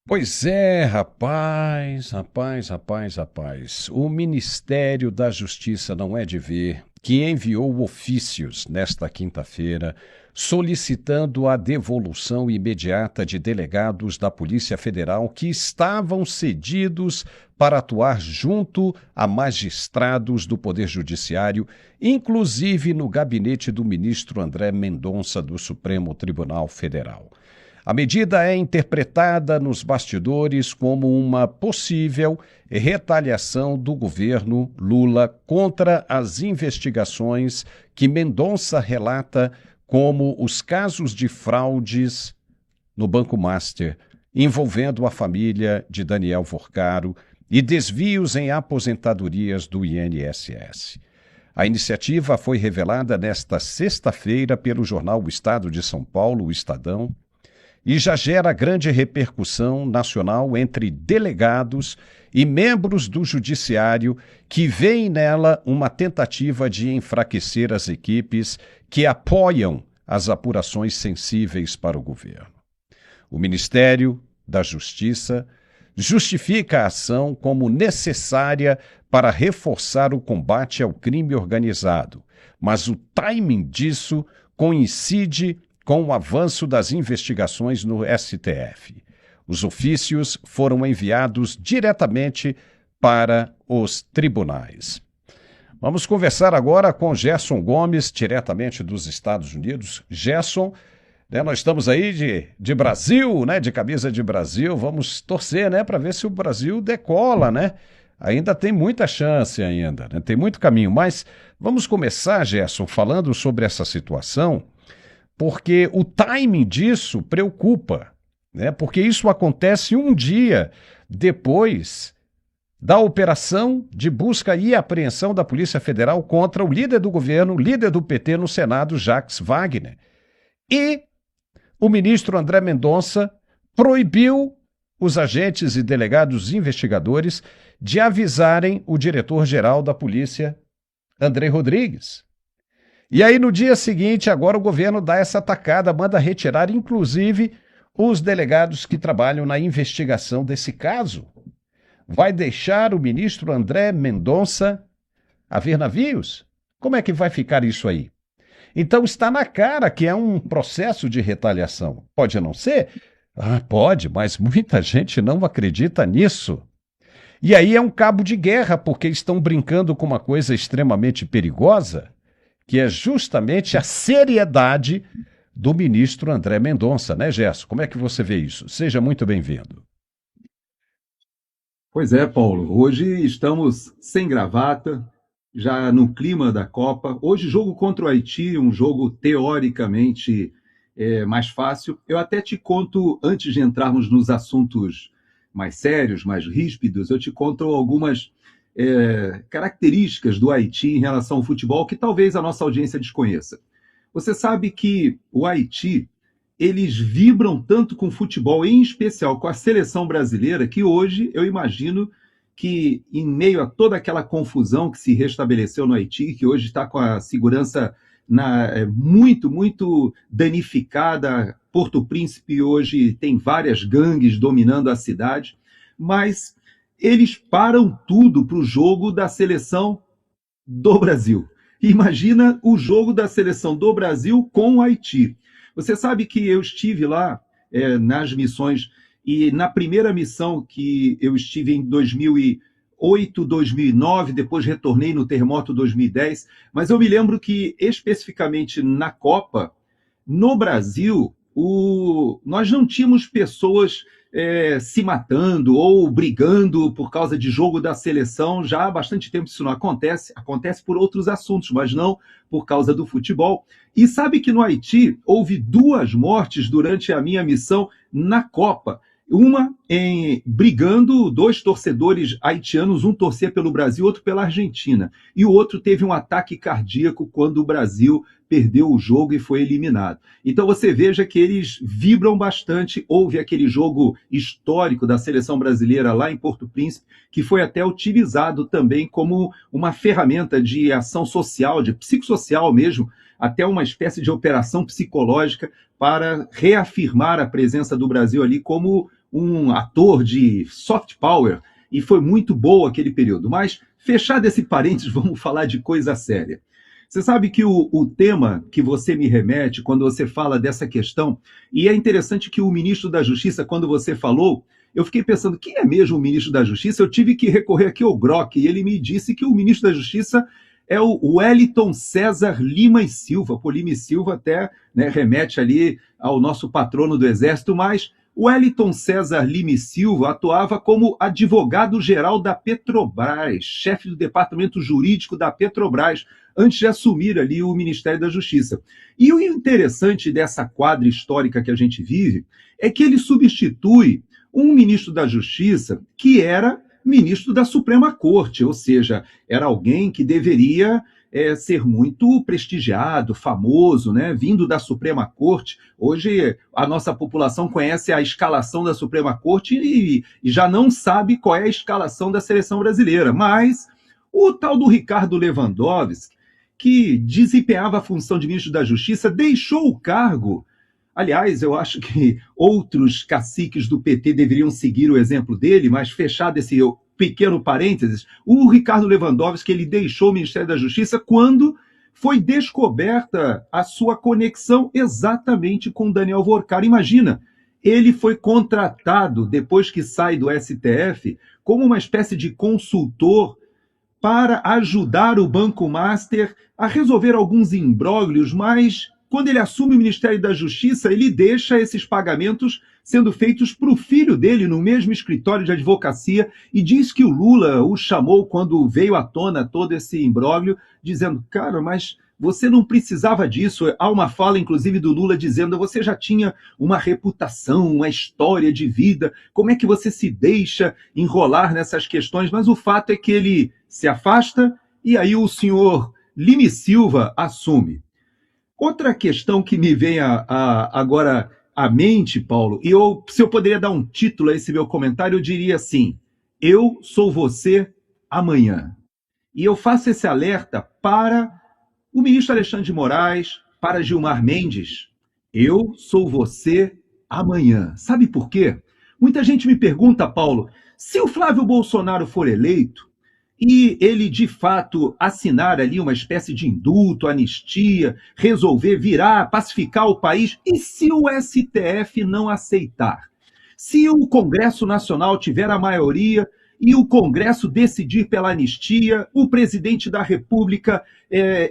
Pois é, rapaz. O Ministério da Justiça não é de ver que enviou ofícios nesta quinta-feira solicitando a devolução imediata de delegados da Polícia Federal que estavam cedidos para atuar junto a magistrados do Poder Judiciário, inclusive no gabinete do ministro André Mendonça do Supremo Tribunal Federal. A medida é interpretada nos bastidores como uma possível retaliação do governo Lula contra as investigações que Mendonça relata como os casos de fraudes no Banco Master, envolvendo a família de Daniel Forcaro e desvios em aposentadorias do INSS. A iniciativa foi revelada nesta sexta-feira pelo jornal O Estado de São Paulo, o Estadão, e já gera grande repercussão nacional entre delegados e membros do judiciário que veem nela uma tentativa de enfraquecer as equipes que apoiam as apurações sensíveis para o governo. O Ministério da Justiça justifica a ação como necessária para reforçar o combate ao crime organizado, mas o timing disso coincide com o avanço das investigações no STF. Os ofícios foram enviados diretamente para os tribunais. Vamos conversar agora com Gerson Gomes, diretamente dos Estados Unidos. Gerson, nós estamos aí de Brasil, de camisa de Brasil, vamos torcer, para ver se o Brasil decola, Ainda tem muita chance ainda, tem muito caminho, mas vamos começar, Gerson, falando sobre essa situação, porque o timing disso preocupa, Porque isso acontece um dia depois da operação de busca e apreensão da Polícia Federal contra o líder do governo, líder do PT no Senado, Jacques Wagner. E o ministro André Mendonça proibiu os agentes e delegados investigadores de avisarem o diretor-geral da Polícia, André Rodrigues. E aí, no dia seguinte, agora o governo dá essa tacada, manda retirar, inclusive, os delegados que trabalham na investigação desse caso. Vai deixar o ministro André Mendonça a ver navios? Como é que vai ficar isso aí? Então está na cara que é um processo de retaliação. Pode não ser? Pode, mas muita gente não acredita nisso. E aí é um cabo de guerra, porque estão brincando com uma coisa extremamente perigosa, que é justamente a seriedade do ministro André Mendonça, Gerson? Como é que você vê isso? Seja muito bem-vindo. Pois é, Paulo. Hoje estamos sem gravata, já no clima da Copa. Hoje, jogo contra o Haiti, um jogo teoricamente mais fácil. Eu até te conto, antes de entrarmos nos assuntos mais sérios, mais ríspidos, eu te conto algumas características do Haiti em relação ao futebol que talvez a nossa audiência desconheça. Você sabe que o Haiti, eles vibram tanto com o futebol, em especial com a seleção brasileira, que hoje eu imagino que, em meio a toda aquela confusão que se restabeleceu no Haiti, que hoje está com a segurança muito danificada, Porto Príncipe hoje tem várias gangues dominando a cidade, mas eles param tudo para o jogo da seleção do Brasil. Imagina o jogo da seleção do Brasil com o Haiti. Você sabe que eu estive lá nas missões, e na primeira missão que eu estive em 2008, 2009, depois retornei no terremoto 2010, mas eu me lembro que, especificamente na Copa, no Brasil, nós não tínhamos pessoas se matando ou brigando por causa de jogo da seleção. Já há bastante tempo isso não acontece, acontece por outros assuntos, mas não por causa do futebol. E sabe que no Haiti houve 2 mortes durante a minha missão na Copa. Uma brigando, 2 torcedores haitianos, um torcia pelo Brasil, outro pela Argentina. E o outro teve um ataque cardíaco quando o Brasil perdeu o jogo e foi eliminado. Então você veja que eles vibram bastante. Houve aquele jogo histórico da seleção brasileira lá em Porto Príncipe, que foi até utilizado também como uma ferramenta de ação social, de psicossocial mesmo, até uma espécie de operação psicológica para reafirmar a presença do Brasil ali como um ator de soft power, e foi muito bom aquele período. Mas, fechado esse parênteses, vamos falar de coisa séria. Você sabe que o tema que você me remete quando você fala dessa questão, e é interessante que o ministro da Justiça, quando você falou, eu fiquei pensando, quem é mesmo o ministro da Justiça? Eu tive que recorrer aqui ao Grok, e ele me disse que o ministro da Justiça é o Wellington César Lima e Silva. Pô, Lima e Silva até, né, remete ali ao nosso patrono do Exército, mas o Wellington César Lima e Silva atuava como advogado-geral da Petrobras, chefe do departamento jurídico da Petrobras, antes de assumir ali o Ministério da Justiça. E o interessante dessa quadra histórica que a gente vive é que ele substitui um ministro da Justiça que era ministro da Suprema Corte, ou seja, era alguém que deveria ser muito prestigiado, famoso, né? Vindo da Suprema Corte. Hoje a nossa população conhece a escalação da Suprema Corte e já não sabe qual é a escalação da seleção brasileira. Mas o tal do Ricardo Lewandowski, que desempenhava a função de ministro da Justiça, deixou o cargo. Aliás, eu acho que outros caciques do PT deveriam seguir o exemplo dele, mas fechado esse pequeno parênteses, o Ricardo Lewandowski ele deixou o Ministério da Justiça quando foi descoberta a sua conexão exatamente com Daniel Vorcar. Imagina, ele foi contratado, depois que sai do STF, como uma espécie de consultor para ajudar o Banco Master a resolver alguns imbróglios, mas quando ele assume o Ministério da Justiça, ele deixa esses pagamentos sendo feitos para o filho dele no mesmo escritório de advocacia e diz que o Lula o chamou quando veio à tona todo esse imbróglio, dizendo, cara, mas você não precisava disso. Há uma fala, inclusive, do Lula dizendo, você já tinha uma reputação, uma história de vida, como é que você se deixa enrolar nessas questões? Mas o fato é que ele se afasta e aí o senhor Lima e Silva assume. Outra questão que me vem agora à mente, Paulo, e se eu poderia dar um título a esse meu comentário, eu diria assim, eu sou você amanhã. E eu faço esse alerta para o ministro Alexandre de Moraes, para Gilmar Mendes, eu sou você amanhã. Sabe por quê? Muita gente me pergunta, Paulo, se o Flávio Bolsonaro for eleito, e ele, de fato, assinar ali uma espécie de indulto, anistia, resolver virar, pacificar o país, e se o STF não aceitar? Se o Congresso Nacional tiver a maioria e o Congresso decidir pela anistia, o presidente da República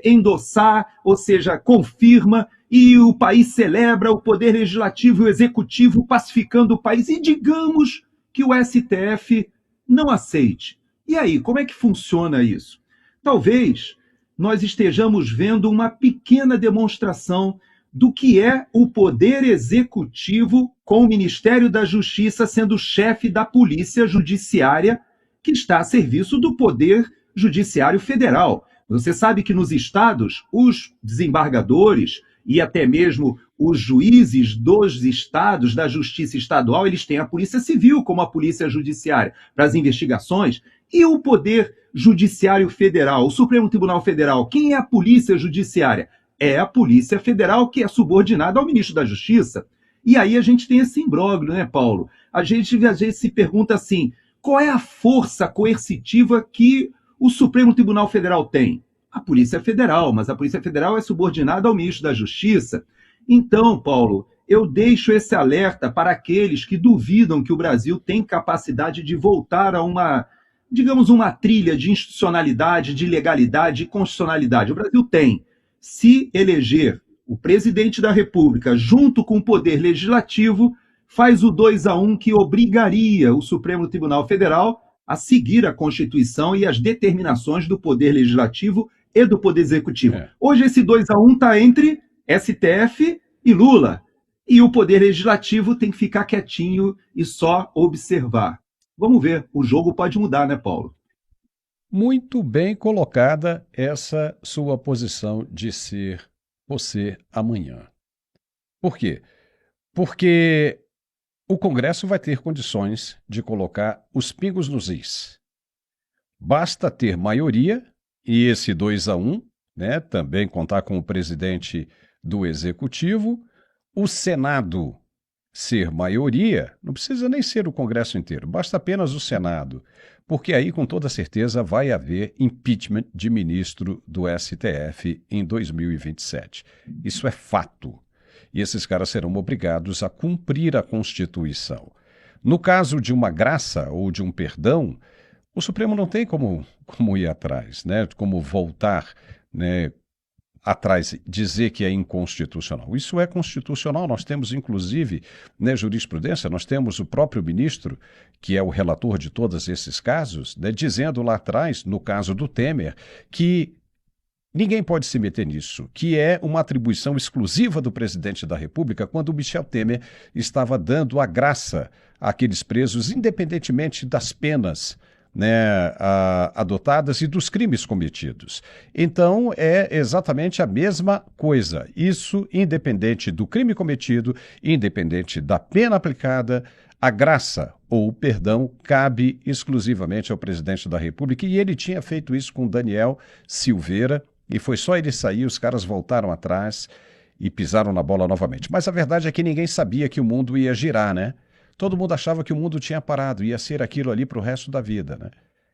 endossar, ou seja, confirma, e o país celebra, o Poder Legislativo e o Executivo pacificando o país, e digamos que o STF não aceite. E aí, como é que funciona isso? Talvez nós estejamos vendo uma pequena demonstração do que é o Poder Executivo com o Ministério da Justiça sendo chefe da Polícia Judiciária, que está a serviço do Poder Judiciário Federal. Você sabe que nos estados, os desembargadores e até mesmo os juízes dos estados, da Justiça Estadual, eles têm a Polícia Civil como a Polícia Judiciária para as investigações. E o Poder Judiciário Federal, o Supremo Tribunal Federal, quem é a Polícia Judiciária? É a Polícia Federal, que é subordinada ao Ministro da Justiça. E aí a gente tem esse imbróglio, né, Paulo? A gente às vezes se pergunta assim, qual é a força coercitiva que o Supremo Tribunal Federal tem? A Polícia Federal, mas a Polícia Federal é subordinada ao Ministro da Justiça. Então, Paulo, eu deixo esse alerta para aqueles que duvidam que o Brasil tem capacidade de voltar a uma, digamos, uma trilha de institucionalidade, de legalidade e constitucionalidade. O Brasil tem. Se eleger o presidente da República junto com o Poder Legislativo, faz o 2-1 que obrigaria o Supremo Tribunal Federal a seguir a Constituição e as determinações do Poder Legislativo e do Poder Executivo. Hoje esse 2-1 está entre STF e Lula. E o Poder Legislativo tem que ficar quietinho e só observar. Vamos ver, o jogo pode mudar, né, Paulo? Muito bem colocada essa sua posição de ser você amanhã. Por quê? Porque o Congresso vai ter condições de colocar os pingos nos is. Basta ter maioria e esse 2-1, né, também contar com o presidente do Executivo. O Senado ser maioria, não precisa nem ser o Congresso inteiro, basta apenas o Senado, porque aí com toda certeza vai haver impeachment de ministro do STF em 2027. Isso é fato. E esses caras serão obrigados a cumprir a Constituição. No caso de uma graça ou de um perdão, o Supremo não tem como ir atrás, né? Como voltar, né, atrás, dizer que é inconstitucional. Isso é constitucional. Nós temos, inclusive, né, jurisprudência, nós temos o próprio ministro, que é o relator de todos esses casos, né, dizendo lá atrás, no caso do Temer, que ninguém pode se meter nisso, que é uma atribuição exclusiva do presidente da República quando o Michel Temer estava dando a graça àqueles presos, independentemente das penas, né, adotadas e dos crimes cometidos. Então, é exatamente a mesma coisa. Isso, independente do crime cometido, independente da pena aplicada, a graça ou o perdão cabe exclusivamente ao presidente da República. E ele tinha feito isso com Daniel Silveira, e foi só ele sair, os caras voltaram atrás e pisaram na bola novamente. Mas a verdade é que ninguém sabia que o mundo ia girar, né? Todo mundo achava que o mundo tinha parado, ia ser aquilo ali para o resto da vida, né?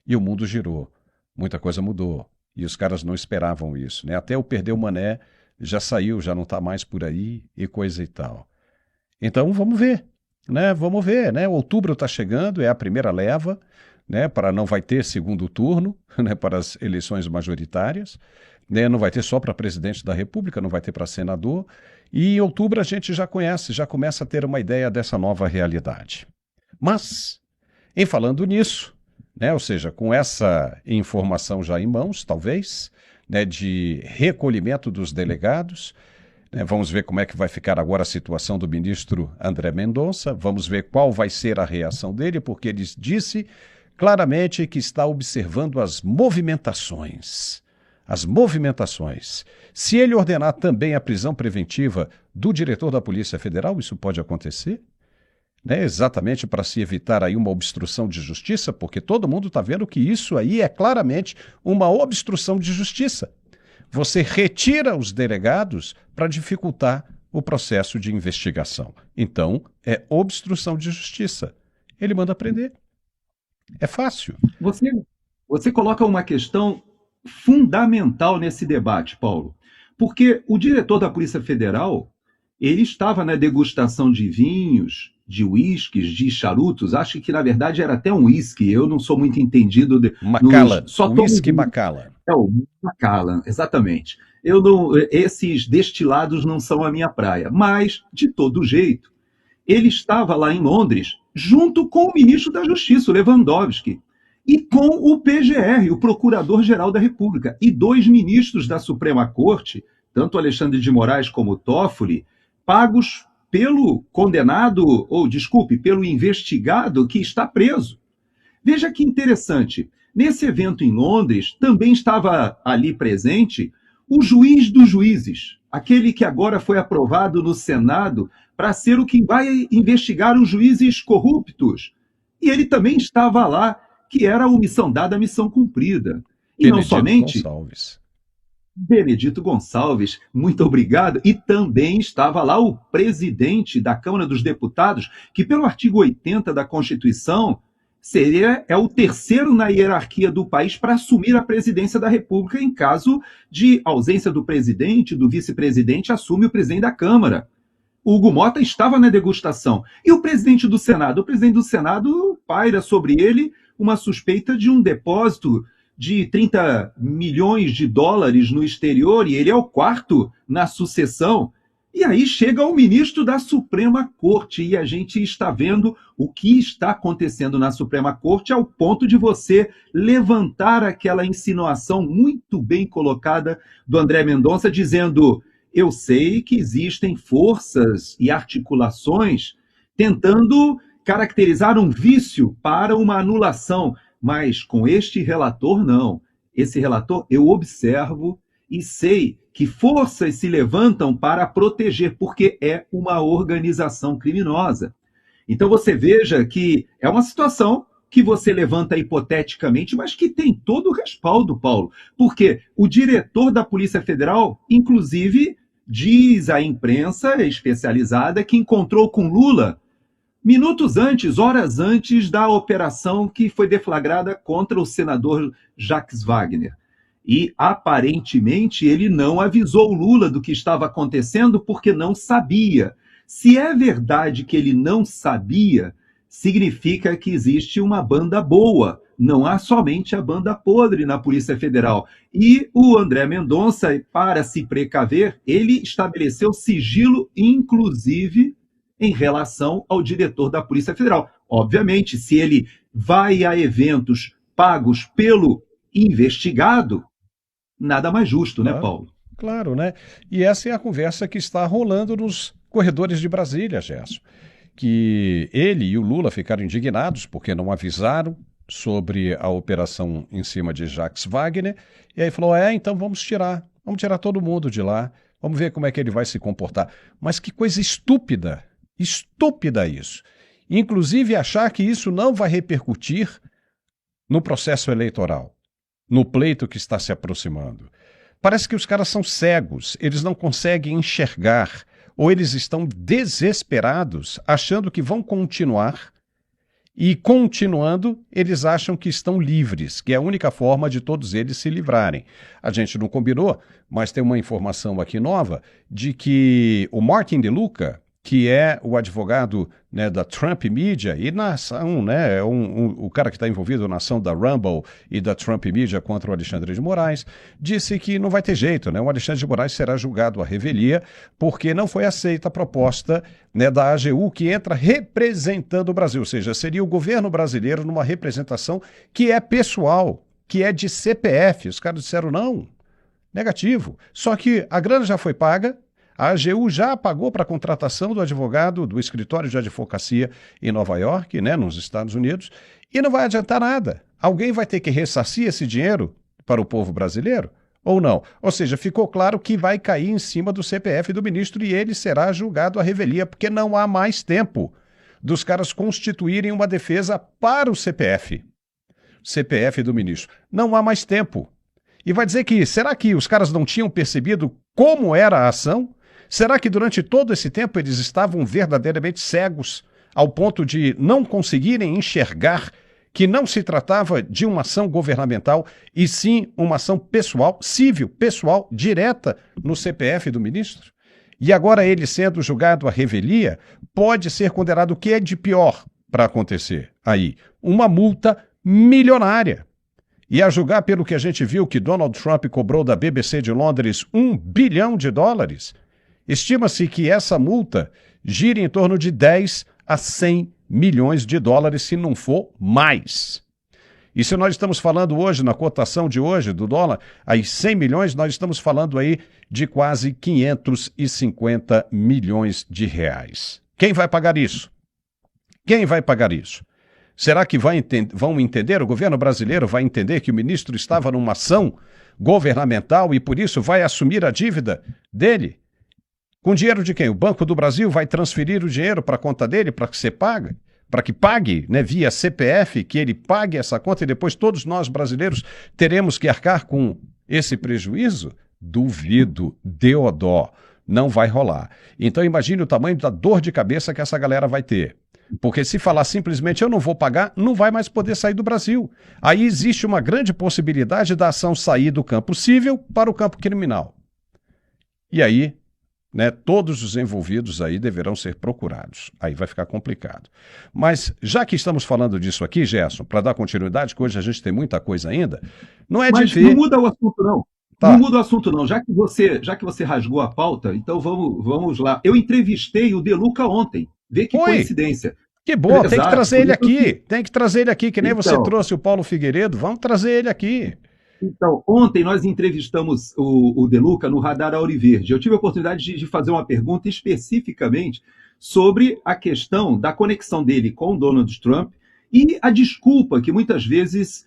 E o mundo girou, muita coisa mudou, e os caras não esperavam isso, né? Até o Perdeu Mané já saiu, já não está mais por aí e coisa e tal. Então vamos ver, né? Vamos ver, né? Outubro está chegando, é a primeira leva, né? Para não vai ter segundo turno, né? Para as eleições majoritárias, né? Não vai ter só para presidente da República, não vai ter para senador. E em outubro a gente já conhece, já começa a ter uma ideia dessa nova realidade. Mas, em falando nisso, né, ou seja, com essa informação já em mãos, talvez, né, de recolhimento dos delegados, né, vamos ver como é que vai ficar agora a situação do ministro André Mendonça, vamos ver qual vai ser a reação dele, porque ele disse claramente que está observando as movimentações. As movimentações. Se ele ordenar também a prisão preventiva do diretor da Polícia Federal, isso pode acontecer, né? Exatamente para se evitar aí uma obstrução de justiça, porque todo mundo está vendo que isso aí é claramente uma obstrução de justiça. Você retira os delegados para dificultar o processo de investigação. Então, é obstrução de justiça. Ele manda prender. É fácil. Você coloca uma questão fundamental nesse debate, Paulo, porque o diretor da Polícia Federal, ele estava na degustação de vinhos, de uísques, de charutos, acho que na verdade era até um uísque, eu não sou muito entendido. Macallan, uísque Macallan. É o Macallan, exatamente. Esses destilados não são a minha praia, mas, de todo jeito, ele estava lá em Londres, junto com o ministro da Justiça, o Lewandowski, e com o PGR, o Procurador-Geral da República, e dois ministros da Suprema Corte, tanto Alexandre de Moraes como Toffoli, pagos pelo condenado, ou desculpe, pelo investigado que está preso. Veja que interessante, nesse evento em Londres também estava ali presente o juiz dos juízes, aquele que agora foi aprovado no Senado para ser o que vai investigar os juízes corruptos. E ele também estava lá, que era a missão dada, a missão cumprida. E Benedito não somente Gonçalves. Benedito Gonçalves, muito obrigado. E também estava lá o presidente da Câmara dos Deputados, que pelo artigo 80 da Constituição é o terceiro na hierarquia do país para assumir a presidência da República em caso de ausência do presidente, do vice-presidente, assume o presidente da Câmara. O Hugo Mota estava na degustação. E o presidente do Senado? O presidente do Senado paira sobre ele uma suspeita de um depósito de 30 milhões de dólares no exterior, e ele é o quarto na sucessão. E aí chega o ministro da Suprema Corte, e a gente está vendo o que está acontecendo na Suprema Corte, ao ponto de você levantar aquela insinuação muito bem colocada do André Mendonça, dizendo: eu sei que existem forças e articulações tentando caracterizar um vício para uma anulação, mas com este relator, não. Esse relator eu observo e sei que forças se levantam para proteger, porque é uma organização criminosa. Então você veja que é uma situação que você levanta hipoteticamente, mas que tem todo o respaldo, Paulo, porque o diretor da Polícia Federal, inclusive, Diz a imprensa especializada que encontrou com Lula minutos antes, horas antes da operação que foi deflagrada contra o senador Jacques Wagner. E, aparentemente, ele não avisou Lula do que estava acontecendo porque não sabia. Se é verdade que ele não sabia, significa que existe uma banda boa. Não há somente a banda podre na Polícia Federal. E o André Mendonça, para se precaver, ele estabeleceu sigilo, inclusive, em relação ao diretor da Polícia Federal. Obviamente, se ele vai a eventos pagos pelo investigado, nada mais justo, né, Claro, Paulo? claro, né? E essa é a conversa que está rolando nos corredores de Brasília, Gerson. Que ele e o Lula ficaram indignados porque não avisaram sobre a operação em cima de Jacques Wagner. E aí falou: então vamos tirar todo mundo de lá, vamos ver como é que ele vai se comportar. Mas que coisa estúpida, estúpida isso. Inclusive achar que isso não vai repercutir no processo eleitoral, no pleito que está se aproximando. Parece que os caras são cegos, eles não conseguem enxergar, ou eles estão desesperados, achando que vão continuar, e continuando, eles acham que estão livres, que é a única forma de todos eles se livrarem. A gente não combinou, mas tem uma informação aqui nova de que o Martin DeLuca, que é o advogado, né, da Trump Media e na ação, né, o cara que está envolvido na ação da Rumble e da Trump Media contra o Alexandre de Moraes, disse que não vai ter jeito, né, o Alexandre de Moraes será julgado à revelia porque não foi aceita a proposta, né, da AGU, que entra representando o Brasil, ou seja, seria o governo brasileiro numa representação que é pessoal, que é de CPF. Os caras disseram não, negativo. Só que a grana já foi paga. A AGU já pagou para a contratação do advogado do escritório de advocacia em Nova York, né, nos Estados Unidos, e não vai adiantar nada. Alguém vai ter que ressarcir esse dinheiro para o povo brasileiro ou não? Ou seja, ficou claro que vai cair em cima do CPF do ministro e ele será julgado à revelia, porque não há mais tempo dos caras constituírem uma defesa para o CPF do ministro. Não há mais tempo. E vai dizer que, será que os caras não tinham percebido como era a ação? Será que durante todo esse tempo eles estavam verdadeiramente cegos ao ponto de não conseguirem enxergar que não se tratava de uma ação governamental e sim uma ação pessoal, civil, pessoal, direta no CPF do ministro? E agora ele sendo julgado à revelia, pode ser condenado o que é de pior para acontecer aí? Uma multa milionária. E a julgar pelo que a gente viu que Donald Trump cobrou da BBC de Londres $1 bilhão, estima-se que essa multa gire em torno de 10 a 100 milhões de dólares, se não for mais. E se nós estamos falando hoje, na cotação de hoje do dólar, aí 100 milhões, nós estamos falando aí de quase 550 milhões de reais. Quem vai pagar isso? Quem vai pagar isso? Será que vão entender, o governo brasileiro vai entender que o ministro estava numa ação governamental e por isso vai assumir a dívida dele? Com dinheiro de quem? O Banco do Brasil vai transferir o dinheiro para a conta dele para que você pague? Para que pague, né, via CPF, que ele pague essa conta e depois todos nós brasileiros teremos que arcar com esse prejuízo? Duvido, Deodó, não vai rolar. Então imagine o tamanho da dor de cabeça que essa galera vai ter. Porque se falar simplesmente eu não vou pagar, não vai mais poder sair do Brasil. Aí existe uma grande possibilidade da ação sair do campo civil para o campo criminal. E aí, né, todos os envolvidos aí deverão ser procurados. Aí vai ficar complicado. Mas já que estamos falando disso aqui, Gerson, para dar continuidade, que hoje a gente tem muita coisa ainda, não é de ver... Mas não muda o assunto, não. Tá. Não muda o assunto, não. Já que você rasgou a pauta, então vamos lá. Eu entrevistei o DeLuca ontem. Vê que coincidência. Que bom, Exato, tem que trazer ele aqui. Que... Tem que trazer ele aqui, que nem então, você trouxe o Paulo Figueiredo. Vamos trazer ele aqui. Então, ontem nós entrevistamos o DeLuca no Radar Auriverde. Eu tive a oportunidade de fazer uma pergunta especificamente sobre a questão da conexão dele com Donald Trump e a desculpa que muitas vezes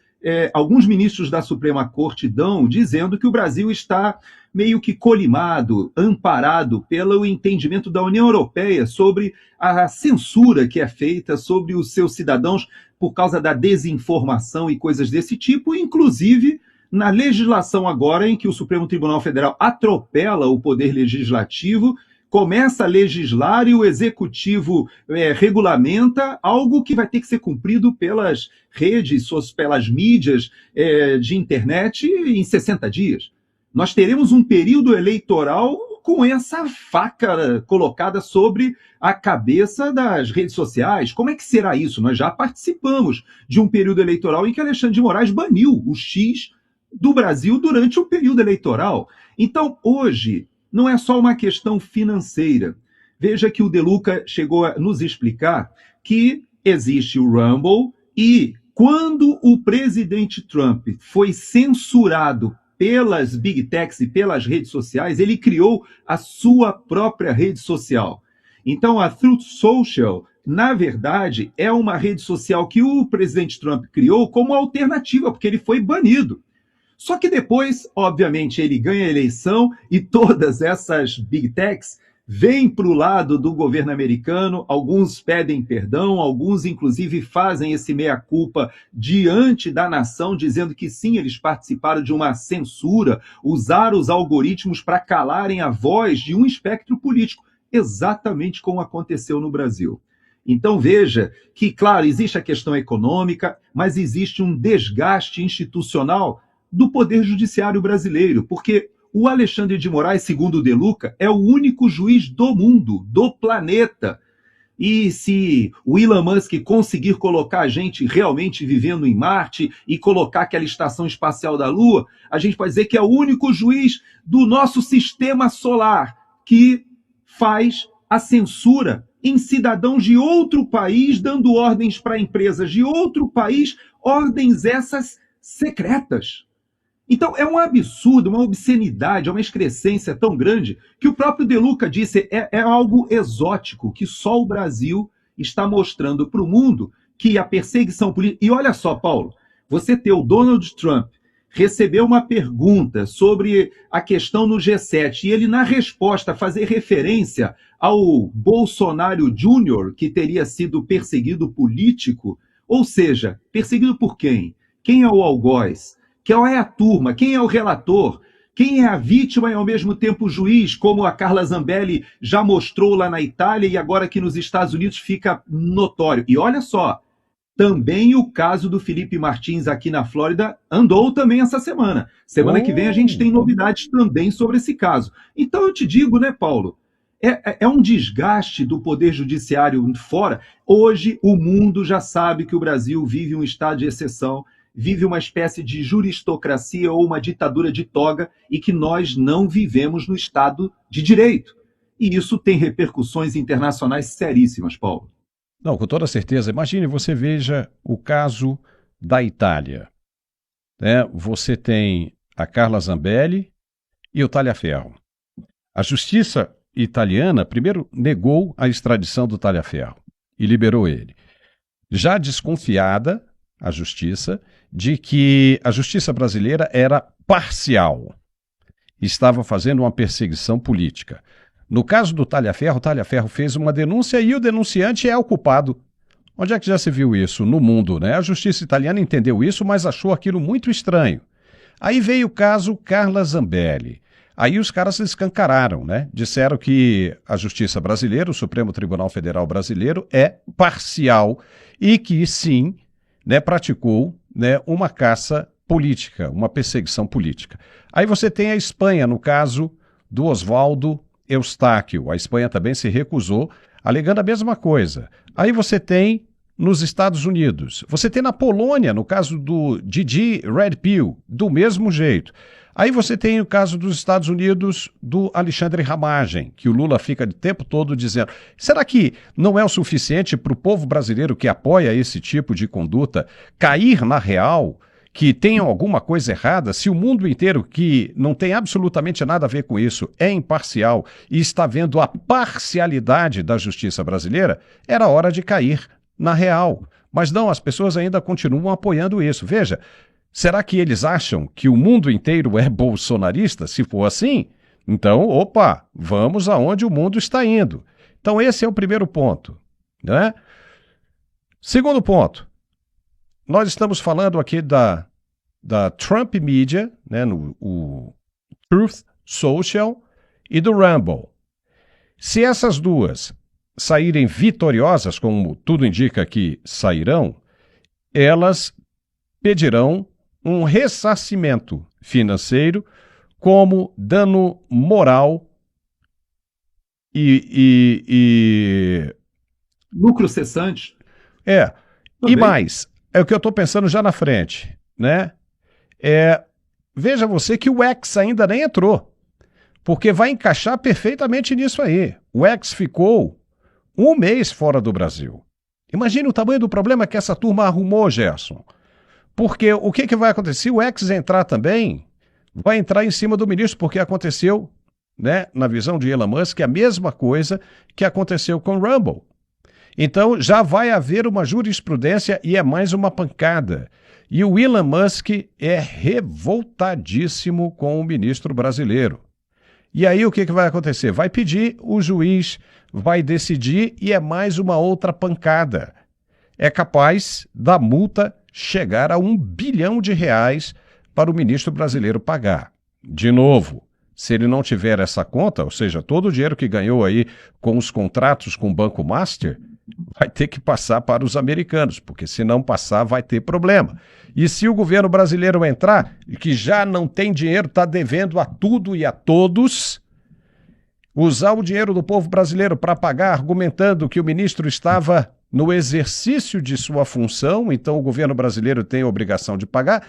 alguns ministros da Suprema Corte dão, dizendo que o Brasil está meio que colimado, amparado pelo entendimento da União Europeia sobre a censura que é feita sobre os seus cidadãos por causa da desinformação e coisas desse tipo, inclusive na legislação agora em que o Supremo Tribunal Federal atropela o poder legislativo, começa a legislar e o executivo regulamenta algo que vai ter que ser cumprido pelas redes, pelas mídias de internet em 60 dias. Nós teremos um período eleitoral com essa faca colocada sobre a cabeça das redes sociais. Como é que será isso? Nós já participamos de um período eleitoral em que Alexandre de Moraes baniu o X do Brasil durante o período eleitoral. Então, hoje, não é só uma questão financeira. Veja que o De Luca chegou a nos explicar que existe o Rumble e quando o presidente Trump foi censurado pelas big techs e pelas redes sociais, ele criou a sua própria rede social. Então, a Truth Social, na verdade, é uma rede social que o presidente Trump criou como alternativa, porque ele foi banido. Só que depois, obviamente, ele ganha a eleição e todas essas big techs vêm para o lado do governo americano, alguns pedem perdão, alguns inclusive fazem esse meia-culpa diante da nação, dizendo que sim, eles participaram de uma censura, usaram os algoritmos para calarem a voz de um espectro político, exatamente como aconteceu no Brasil. Então veja que, claro, existe a questão econômica, mas existe um desgaste institucional do Poder Judiciário brasileiro, porque o Alexandre de Moraes, segundo o De Luca, é o único juiz do mundo, do planeta. E se o Elon Musk conseguir colocar a gente realmente vivendo em Marte e colocar aquela estação espacial da Lua, a gente pode dizer que é o único juiz do nosso sistema solar que faz a censura em cidadãos de outro país, dando ordens para empresas de outro país, ordens essas secretas. Então, é um absurdo, uma obscenidade, uma excrescência tão grande que o próprio De Luca disse é algo exótico, que só o Brasil está mostrando para o mundo que a perseguição política... E olha só, Paulo, você ter o Donald Trump receber uma pergunta sobre a questão no G7 e ele, na resposta, fazer referência ao Bolsonaro Júnior, que teria sido perseguido político, ou seja, perseguido por quem? Quem é o algoz? Quem é a turma? Quem é o relator? Quem é a vítima e, ao mesmo tempo, o juiz, como a Carla Zambelli já mostrou lá na Itália e agora aqui nos Estados Unidos fica notório. E olha só, também o caso do Felipe Martins aqui na Flórida andou também essa semana. Semana que vem a gente tem novidades também sobre esse caso. Então eu te digo, né, Paulo, é um desgaste do Poder Judiciário fora. Hoje o mundo já sabe que o Brasil vive um estado de exceção, vive uma espécie de juristocracia ou uma ditadura de toga e que nós não vivemos no Estado de Direito. E isso tem repercussões internacionais seríssimas, Paulo. Não, com toda certeza. Imagine, você veja o caso da Itália. Né? Você tem a Carla Zambelli e o Talhaferro. A justiça italiana primeiro negou a extradição do Talhaferro e liberou ele. Já desconfiada, a justiça, de que a justiça brasileira era parcial, estava fazendo uma perseguição política. No caso do Talhaferro, o Talhaferro fez uma denúncia e o denunciante é o culpado. Onde é que já se viu isso? No mundo, né? A justiça italiana entendeu isso, mas achou aquilo muito estranho. Aí veio o caso Carla Zambelli. Aí os caras se escancararam, né? Disseram que a justiça brasileira, o Supremo Tribunal Federal brasileiro, é parcial e que, sim, né, praticou, né, uma caça política, uma perseguição política. Aí você tem a Espanha, no caso do Oswaldo Eustáquio. A Espanha também se recusou, alegando a mesma coisa. Aí você tem nos Estados Unidos. Você tem na Polônia, no caso do Gigi Redpill, do mesmo jeito. Aí você tem o caso dos Estados Unidos do Alexandre Ramagem, que o Lula fica o tempo todo dizendo, será que não é o suficiente para o povo brasileiro que apoia esse tipo de conduta cair na real, que tem alguma coisa errada, se o mundo inteiro, que não tem absolutamente nada a ver com isso, é imparcial e está vendo a parcialidade da justiça brasileira, era hora de cair na real. Mas não, as pessoas ainda continuam apoiando isso. Veja, será que eles acham que o mundo inteiro é bolsonarista? Se for assim, então, opa, vamos aonde o mundo está indo. Então esse é o primeiro ponto, né? Segundo ponto, nós estamos falando aqui da da Trump Media, né, o Truth Social e do Rumble. Se essas duas saírem vitoriosas, como tudo indica que sairão, elas pedirão um ressarcimento financeiro como dano moral e lucro cessante. E mais, é o que eu estou pensando já na frente, né? Veja você que o X ainda nem entrou, porque vai encaixar perfeitamente nisso aí. O X ficou 1 mês fora do Brasil. Imagine o tamanho do problema que essa turma arrumou, Gerson. Porque o que vai acontecer? Se o X entrar também, vai entrar em cima do ministro, porque aconteceu, né, na visão de Elon Musk, a mesma coisa que aconteceu com o Rumble. Então já vai haver uma jurisprudência e é mais uma pancada. E o Elon Musk é revoltadíssimo com o ministro brasileiro. E aí o que vai acontecer? Vai pedir, o juiz vai decidir e é mais uma outra pancada. É capaz da multa chegar a R$1 bilhão para o ministro brasileiro pagar. De novo, se ele não tiver essa conta, ou seja, todo o dinheiro que ganhou aí com os contratos com o Banco Master, vai ter que passar para os americanos, porque se não passar vai ter problema. E se o governo brasileiro entrar, que já não tem dinheiro, está devendo a tudo e a todos, usar o dinheiro do povo brasileiro para pagar, argumentando que o ministro estava no exercício de sua função, então o governo brasileiro tem a obrigação de pagar,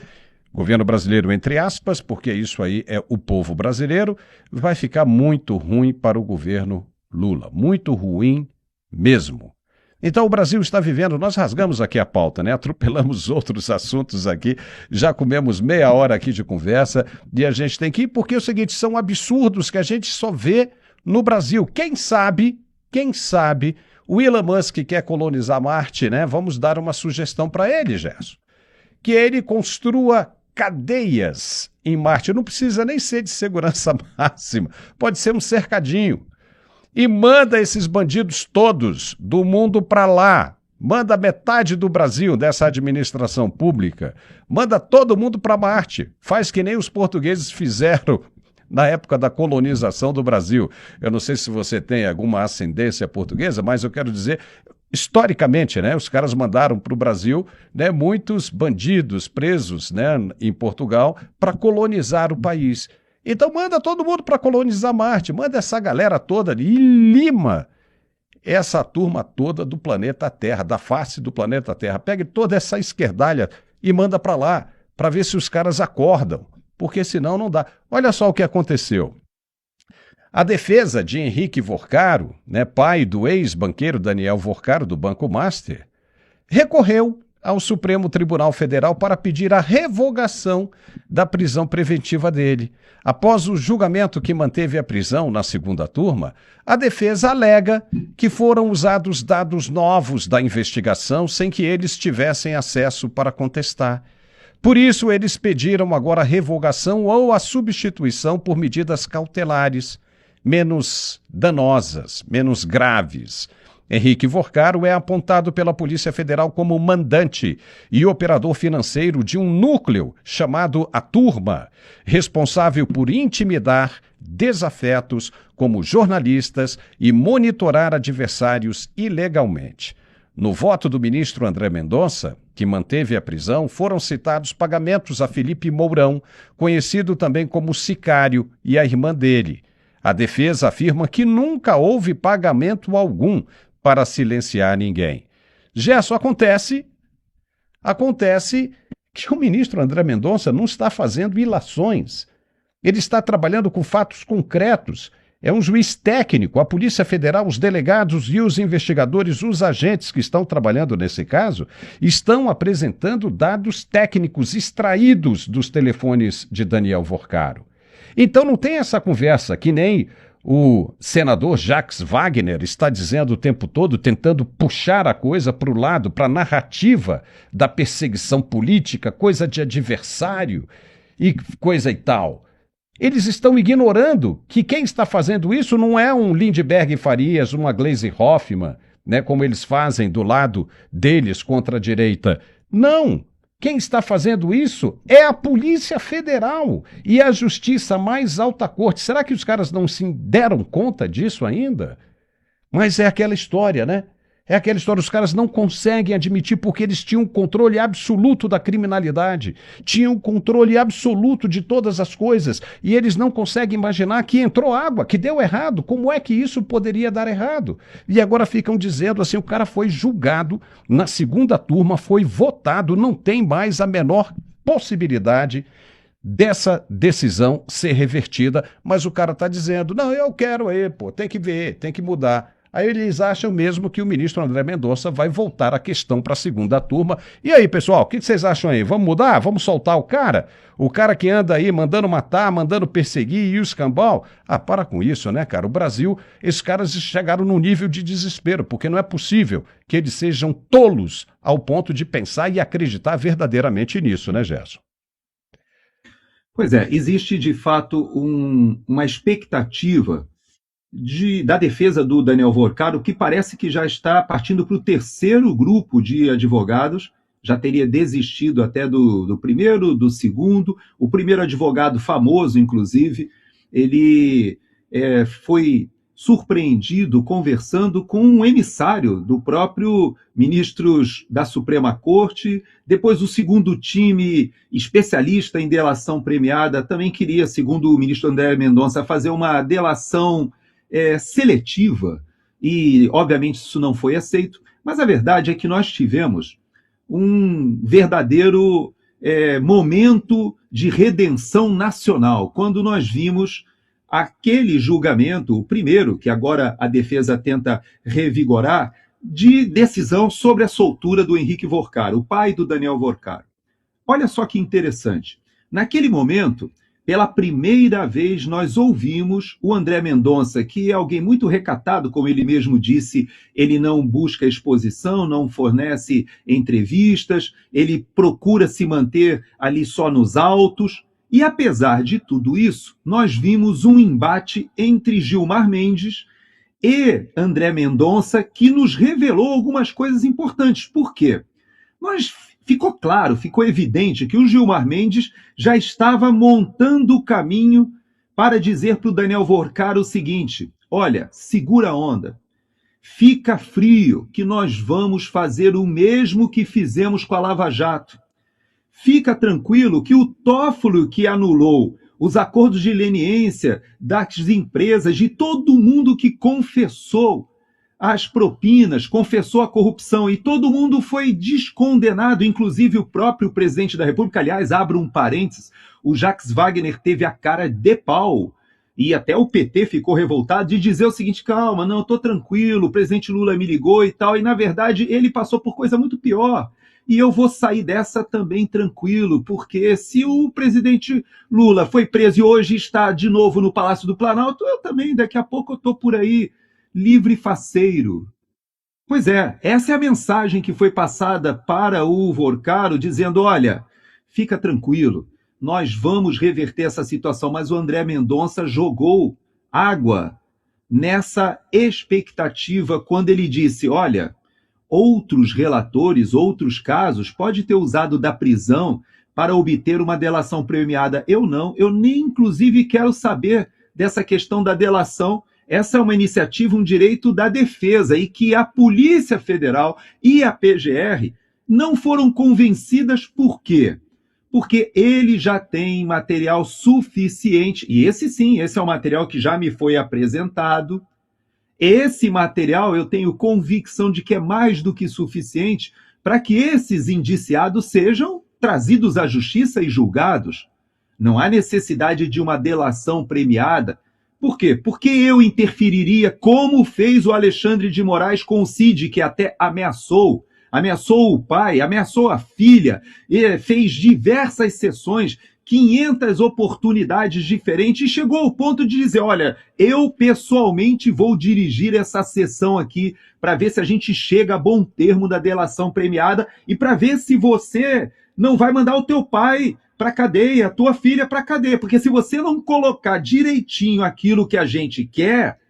governo brasileiro entre aspas, porque isso aí é o povo brasileiro, vai ficar muito ruim para o governo Lula, muito ruim mesmo. Então o Brasil está vivendo, nós rasgamos aqui a pauta, né? Atropelamos outros assuntos aqui, já comemos meia hora aqui de conversa e a gente tem que ir, porque é o seguinte, são absurdos que a gente só vê no Brasil. Quem sabe, o Elon Musk quer colonizar Marte, né? Vamos dar uma sugestão para ele, Gerson. Que ele construa cadeias em Marte, não precisa nem ser de segurança máxima, pode ser um cercadinho. E manda esses bandidos todos do mundo para lá. Manda metade do Brasil dessa administração pública. Manda todo mundo para Marte. Faz que nem os portugueses fizeram na época da colonização do Brasil. Eu não sei se você tem alguma ascendência portuguesa, mas eu quero dizer, historicamente, né, os caras mandaram para o Brasil, né, muitos bandidos presos, né, em Portugal para colonizar o país. Então manda todo mundo para colonizar Marte, manda essa galera toda ali e lima essa turma toda do planeta Terra, da face do planeta Terra. Pegue toda essa esquerdalha e manda para lá, para ver se os caras acordam, porque senão não dá. Olha só o que aconteceu. A defesa de Henrique Vorcaro, né, pai do ex-banqueiro Daniel Vorcaro, do Banco Master, recorreu ao Supremo Tribunal Federal para pedir a revogação da prisão preventiva dele. Após o julgamento que manteve a prisão na segunda turma, a defesa alega que foram usados dados novos da investigação sem que eles tivessem acesso para contestar. Por isso, eles pediram agora a revogação ou a substituição por medidas cautelares, menos danosas, menos graves. Henrique Vorcaro é apontado pela Polícia Federal como mandante e operador financeiro de um núcleo chamado A Turma, responsável por intimidar desafetos como jornalistas e monitorar adversários ilegalmente. No voto do ministro André Mendonça, que manteve a prisão, foram citados pagamentos a Felipe Mourão, conhecido também como Sicário, e a irmã dele. A defesa afirma que nunca houve pagamento algum para silenciar ninguém. Gerson, acontece que o ministro André Mendonça não está fazendo ilações. Ele está trabalhando com fatos concretos. É um juiz técnico, a Polícia Federal, os delegados e os investigadores, os agentes que estão trabalhando nesse caso, estão apresentando dados técnicos extraídos dos telefones de Daniel Vorcaro. Então não tem essa conversa que nem o senador Jacques Wagner está dizendo o tempo todo, tentando puxar a coisa para o lado, para a narrativa da perseguição política, coisa de adversário e coisa e tal. Eles estão ignorando que quem está fazendo isso não é um Lindbergh Farias, uma Gleisi Hoffmann, né, como eles fazem do lado deles contra a direita. Não! Quem está fazendo isso é a Polícia Federal e a Justiça mais alta corte. Será que os caras não se deram conta disso ainda? Mas é aquela história, né? É aquela história, os caras não conseguem admitir porque eles tinham controle absoluto da criminalidade, tinham controle absoluto de todas as coisas, e eles não conseguem imaginar que entrou água, que deu errado, como é que isso poderia dar errado? E agora ficam dizendo assim, o cara foi julgado na segunda turma, foi votado, não tem mais a menor possibilidade dessa decisão ser revertida, mas o cara está dizendo, não, eu quero aí, pô, tem que ver, tem que mudar. Aí eles acham mesmo que o ministro André Mendonça vai voltar a questão para a segunda turma. E aí, pessoal, o que vocês acham aí? Vamos mudar? Vamos soltar o cara? O cara que anda aí mandando matar, mandando perseguir e o escambau? Ah, para com isso, né, cara? O Brasil, esses caras chegaram num nível de desespero, porque não é possível que eles sejam tolos ao ponto de pensar e acreditar verdadeiramente nisso, né, Gerson? Pois é, existe de fato uma expectativa da defesa do Daniel Vorcaro, que parece que já está partindo para o terceiro grupo de advogados, já teria desistido até do primeiro, do segundo. O primeiro advogado famoso, inclusive, ele foi surpreendido conversando com um emissário do próprio ministro da Suprema Corte. Depois, o segundo time, especialista em delação premiada, também queria, segundo o ministro André Mendonça, fazer uma delação seletiva, e obviamente isso não foi aceito, mas a verdade é que nós tivemos um verdadeiro momento de redenção nacional, quando nós vimos aquele julgamento, o primeiro, que agora a defesa tenta revigorar, de decisão sobre a soltura do Henrique Vorcaro, o pai do Daniel Vorcaro. Olha só que interessante. Naquele momento, pela primeira vez, nós ouvimos o André Mendonça, que é alguém muito recatado, como ele mesmo disse, ele não busca exposição, não fornece entrevistas, ele procura se manter ali só nos autos. E apesar de tudo isso, nós vimos um embate entre Gilmar Mendes e André Mendonça que nos revelou algumas coisas importantes. Por quê? Ficou claro, ficou evidente que o Gilmar Mendes já estava montando o caminho para dizer para o Daniel Vorcaro o seguinte: olha, segura a onda, fica frio, que nós vamos fazer o mesmo que fizemos com a Lava Jato. Fica tranquilo que o Toffolo, que anulou os acordos de leniência das empresas, de todo mundo que confessou as propinas, confessou a corrupção, e todo mundo foi descondenado, inclusive o próprio presidente da República. Aliás, abro um parênteses, o Jacques Wagner teve a cara de pau, e até o PT ficou revoltado, de dizer o seguinte: calma, não, eu tô tranquilo, o presidente Lula me ligou e tal, e na verdade ele passou por coisa muito pior. E eu vou sair dessa também tranquilo, porque se o presidente Lula foi preso e hoje está de novo no Palácio do Planalto, eu também, daqui a pouco eu estou por aí, livre e faceiro. Pois é, essa é a mensagem que foi passada para o Vorcaro, dizendo: olha, fica tranquilo, nós vamos reverter essa situação. Mas o André Mendonça jogou água nessa expectativa quando ele disse: olha, outros relatores, outros casos, pode ter usado da prisão para obter uma delação premiada. Eu não, eu nem inclusive quero saber dessa questão da delação. Essa é uma iniciativa, um direito da defesa, e que a Polícia Federal e a PGR não foram convencidas. Por quê? Porque ele já tem material suficiente, e esse sim, esse é o material que já me foi apresentado. Esse material eu tenho convicção de que é mais do que suficiente para que esses indiciados sejam trazidos à justiça e julgados. Não há necessidade de uma delação premiada. Por quê? Porque eu interferiria, como fez o Alexandre de Moraes com o Cid, que até ameaçou o pai, ameaçou a filha, fez diversas sessões, 500 oportunidades diferentes, e chegou ao ponto de dizer: olha, eu pessoalmente vou dirigir essa sessão aqui para ver se a gente chega a bom termo da delação premiada e para ver se você não vai mandar o teu pai para cadeia, a tua filha para cadeia, porque se você não colocar direitinho aquilo que a gente quer,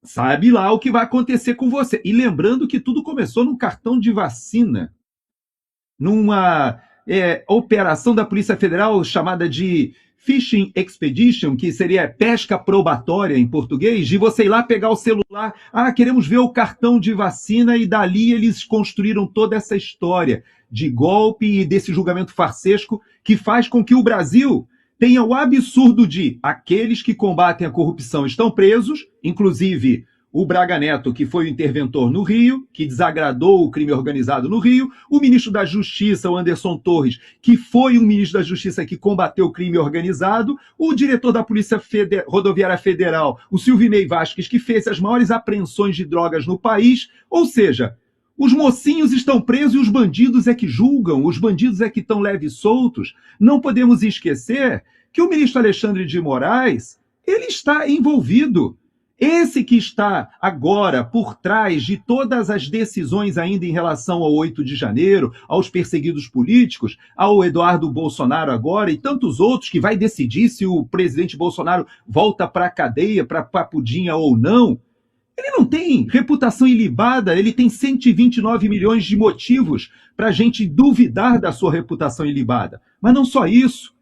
sabe lá o que vai acontecer com você. E lembrando que tudo começou num cartão de vacina, numa operação da Polícia Federal chamada de Fishing Expedition, que seria pesca probatória em português, de você ir lá pegar o celular, queremos ver o cartão de vacina, e dali eles construíram toda essa história de golpe e desse julgamento farsesco que faz com que o Brasil tenha o absurdo de aqueles que combatem a corrupção estão presos, inclusive o Braga Neto, que foi o interventor no Rio, que desagradou o crime organizado no Rio, o ministro da Justiça, o Anderson Torres, que foi um ministro da Justiça que combateu o crime organizado, o diretor da Polícia Rodoviária Federal, o Silvinei Vasquez, que fez as maiores apreensões de drogas no país. Ou seja, os mocinhos estão presos e os bandidos é que julgam, os bandidos é que estão leves e soltos. Não podemos esquecer que o ministro Alexandre de Moraes, ele está envolvido. Esse que está agora por trás de todas as decisões ainda em relação ao 8 de janeiro, aos perseguidos políticos, ao Eduardo Bolsonaro agora e tantos outros, que vai decidir se o presidente Bolsonaro volta para a cadeia, para Papudinha ou não. Ele não tem reputação ilibada, ele tem 129 milhões de motivos para a gente duvidar da sua reputação ilibada. Mas não só isso.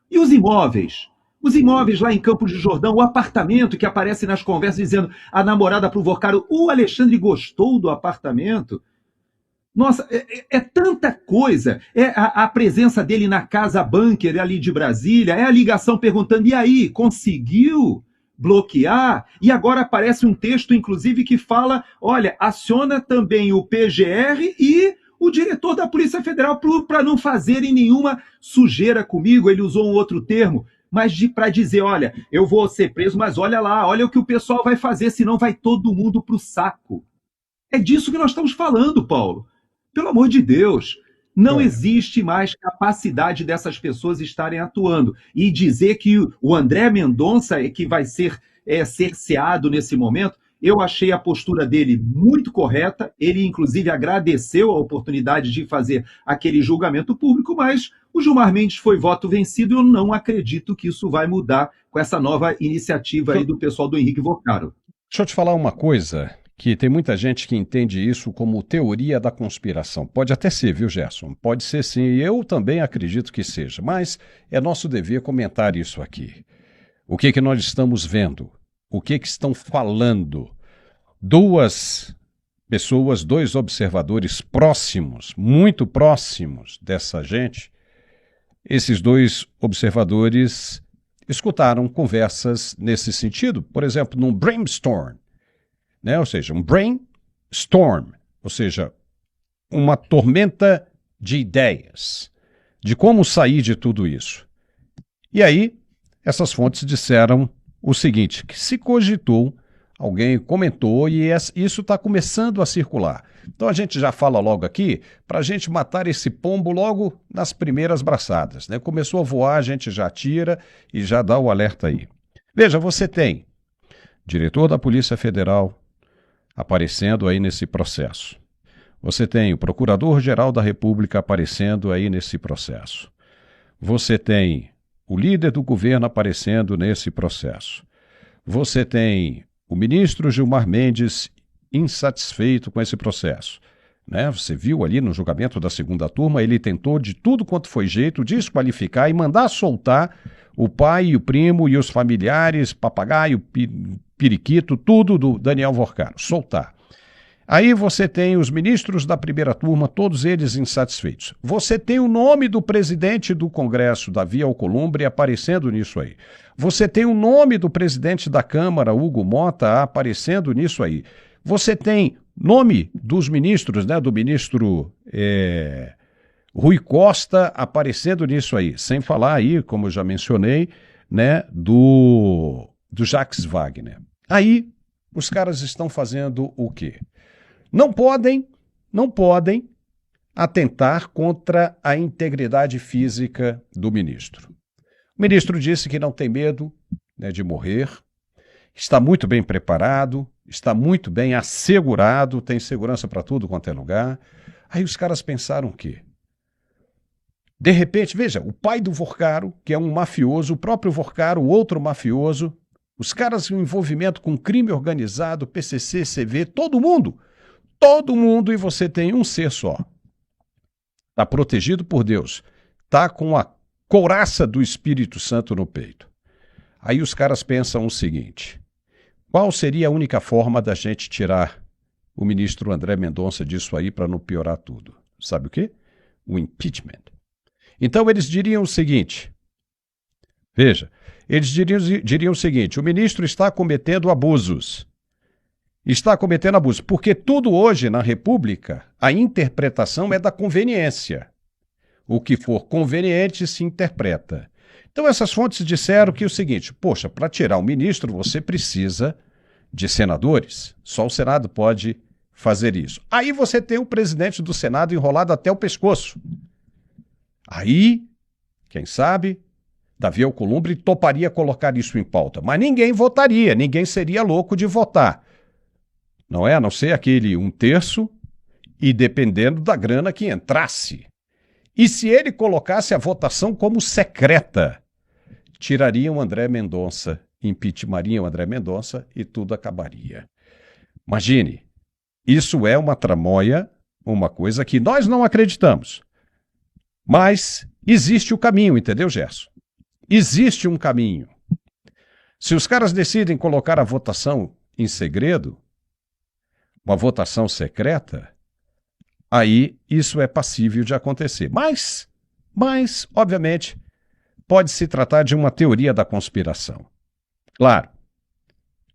E os imóveis? Os imóveis lá em Campos de Jordão, o apartamento que aparece nas conversas dizendo a namorada provocou, o Alexandre gostou do apartamento. Nossa, é tanta coisa. É a presença dele na Casa Bunker ali de Brasília, é a ligação perguntando, e aí, conseguiu bloquear? E agora aparece um texto, inclusive, que fala, olha, aciona também o PGR e o diretor da Polícia Federal para não fazerem nenhuma sujeira comigo. Ele usou um outro termo, mas para dizer, olha, eu vou ser preso, mas olha lá, olha o que o pessoal vai fazer, senão vai todo mundo para o saco. É disso que nós estamos falando, Paulo. Pelo amor de Deus, não existe mais capacidade dessas pessoas estarem atuando. E dizer que o André Mendonça é que vai ser cerceado nesse momento, eu achei a postura dele muito correta, ele inclusive agradeceu a oportunidade de fazer aquele julgamento público, mas o Gilmar Mendes foi voto vencido e eu não acredito que isso vai mudar com essa nova iniciativa aí do pessoal do Henrique Vocaro. Deixa eu te falar uma coisa, que tem muita gente que entende isso como teoria da conspiração. Pode até ser, viu, Gerson? Pode ser sim, e eu também acredito que seja, mas é nosso dever comentar isso aqui. O que nós estamos vendo? O que estão falando? Duas pessoas, dois observadores próximos, muito próximos dessa gente, esses dois observadores escutaram conversas nesse sentido, por exemplo, num brainstorm, né? Ou seja, um brainstorm, ou seja, uma tormenta de ideias, de como sair de tudo isso. E aí, essas fontes disseram o seguinte, que se cogitou, alguém comentou e isso está começando a circular. Então a gente já fala logo aqui, para a gente matar esse pombo logo nas primeiras braçadas, né? Começou a voar, a gente já tira e já dá o alerta aí. Veja, você tem diretor da Polícia Federal aparecendo aí nesse processo. Você tem o Procurador-Geral da República aparecendo aí nesse processo. Você tem o líder do governo aparecendo nesse processo. Você tem o ministro Gilmar Mendes insatisfeito com esse processo, né? Você viu ali no julgamento da segunda turma, ele tentou de tudo quanto foi jeito desqualificar e mandar soltar o pai e o primo e os familiares, papagaio, periquito, tudo do Daniel Vocaro, soltar. Aí você tem os ministros da primeira turma, todos eles insatisfeitos. Você tem o nome do presidente do Congresso, Davi Alcolumbre, aparecendo nisso aí. Você tem o nome do presidente da Câmara, Hugo Mota, aparecendo nisso aí. Você tem nome dos ministros, né, do ministro Rui Costa aparecendo nisso aí. Sem falar aí, como eu já mencionei, né, do Jacques Wagner. Aí os caras estão fazendo o quê? Não podem atentar contra a integridade física do ministro. O ministro disse que não tem medo, né, de morrer, está muito bem preparado, está muito bem assegurado, tem segurança para tudo quanto é lugar. Aí os caras pensaram o quê? De repente, veja, o pai do Vocaro, que é um mafioso, o próprio Vocaro, o outro mafioso, os caras em envolvimento com crime organizado, PCC, CV, todo mundo, e você tem um ser só. Está protegido por Deus. tá com a couraça do Espírito Santo no peito. Aí os caras pensam o seguinte: qual seria a única forma da gente tirar o ministro André Mendonça disso aí para não piorar tudo? Sabe o quê? O impeachment. Então eles diriam o seguinte, veja, eles diriam o seguinte: o ministro está cometendo abusos. Está cometendo abusos, porque tudo hoje na República, a interpretação é da conveniência. O que for conveniente se interpreta. Então essas fontes disseram que o seguinte: poxa, para tirar o ministro você precisa de senadores. Só o Senado pode fazer isso. Aí você tem o presidente do Senado enrolado até o pescoço. Aí, quem sabe, Davi Alcolumbre toparia colocar isso em pauta. Mas ninguém votaria, ninguém seria louco de votar. Não é? A não ser aquele 1/3 e dependendo da grana que entrasse. E se ele colocasse a votação como secreta, tirariam André Mendonça, impeachmentariam André Mendonça e tudo acabaria. Imagine, isso é uma tramóia, uma coisa que nós não acreditamos. Mas existe o caminho, entendeu, Gerson? Existe um caminho. Se os caras decidem colocar a votação em segredo, uma votação secreta, aí isso é passível de acontecer. Mas, obviamente, pode se tratar de uma teoria da conspiração.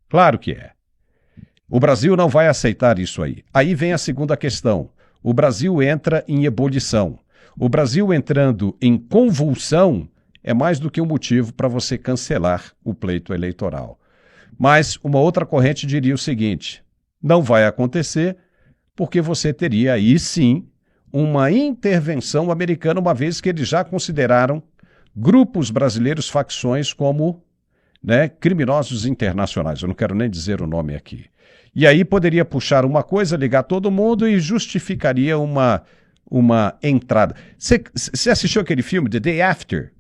Claro que é. O Brasil não vai aceitar isso aí. Aí vem a segunda questão. O Brasil entra em ebulição. O Brasil entrando em convulsão é mais do que um motivo para você cancelar o pleito eleitoral. Mas uma outra corrente diria o seguinte: não vai acontecer porque você teria aí sim uma intervenção americana, uma vez que eles já consideraram grupos brasileiros, facções como criminosos internacionais. Eu não quero nem dizer o nome aqui. E aí poderia puxar uma coisa, ligar todo mundo e justificaria uma entrada. Você assistiu aquele filme, The Day After?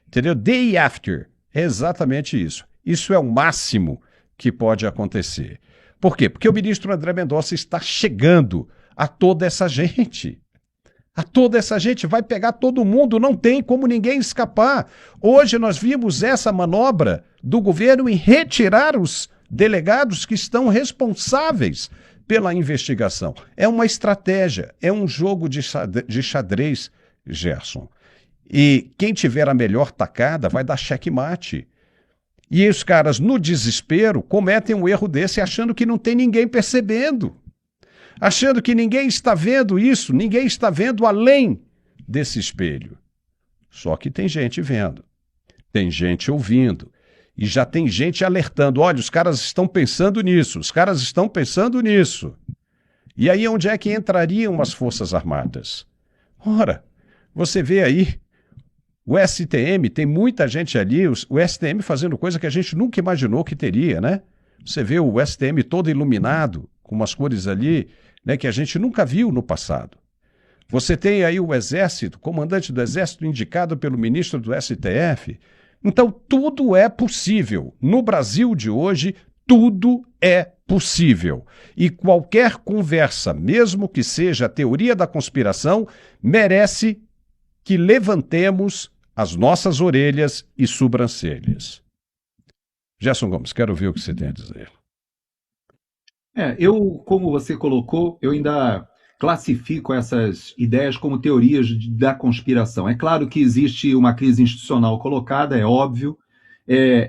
Entendeu? Day After. É exatamente isso. Isso é o máximo que pode acontecer. Por quê? Porque o ministro André Mendonça está chegando a toda essa gente. A toda essa gente, vai pegar todo mundo, não tem como ninguém escapar. Hoje nós vimos essa manobra do governo em retirar os delegados que estão responsáveis pela investigação. É uma estratégia, é um jogo de xadrez, Gerson. E quem tiver a melhor tacada vai dar checkmate. E os caras, no desespero, cometem um erro desse achando que não tem ninguém percebendo. Achando que ninguém está vendo isso, ninguém está vendo além desse espelho. Só que tem gente vendo, tem gente ouvindo, e já tem gente alertando: olha, os caras estão pensando nisso, os caras estão pensando nisso. E aí onde é que entrariam as Forças Armadas? Ora, você vê aí, o STM, tem muita gente ali, o STM fazendo coisa que a gente nunca imaginou que teria, né? Você vê o STM todo iluminado, com umas cores ali, que a gente nunca viu no passado. Você tem aí o Exército, comandante do Exército indicado pelo ministro do STF. Então, tudo é possível. No Brasil de hoje, tudo é possível. E qualquer conversa, mesmo que seja a teoria da conspiração, merece que levantemos as nossas orelhas e sobrancelhas. Gerson Gomes, quero ouvir o que você tem a dizer. Como você colocou, eu ainda classifico essas ideias como teorias da conspiração. É claro que existe uma crise institucional colocada, é óbvio.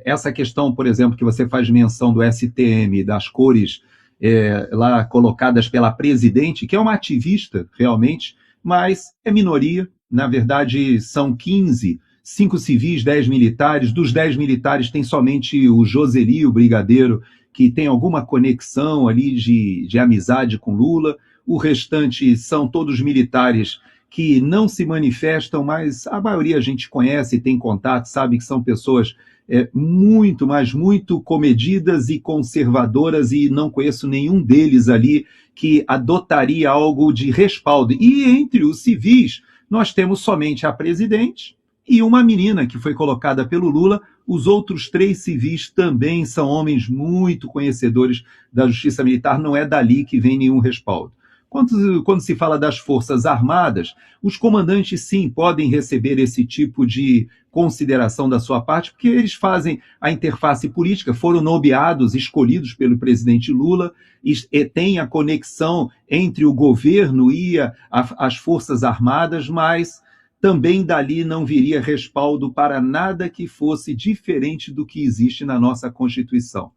Essa questão, por exemplo, que você faz menção do STM, das cores lá colocadas pela presidente, que é uma ativista, realmente, mas é minoria. Na verdade, são 15, 5 civis, 10 militares. Dos 10 militares, tem somente o Joseli, o brigadeiro, que tem alguma conexão ali de amizade com Lula. O restante são todos militares que não se manifestam, mas a maioria a gente conhece, tem contato, sabe que são pessoas muito, mas muito comedidas e conservadoras, e não conheço nenhum deles ali que adotaria algo de respaldo. E entre os civis, nós temos somente a presidente e uma menina que foi colocada pelo Lula. Os outros 3 civis também são homens muito conhecedores da justiça militar, não é dali que vem nenhum respaldo. Quando se fala das Forças Armadas, os comandantes, sim, podem receber esse tipo de consideração da sua parte, porque eles fazem a interface política, foram nomeados, escolhidos pelo presidente Lula, e tem a conexão entre o governo e as Forças Armadas, mas também dali não viria respaldo para nada que fosse diferente do que existe na nossa Constituição.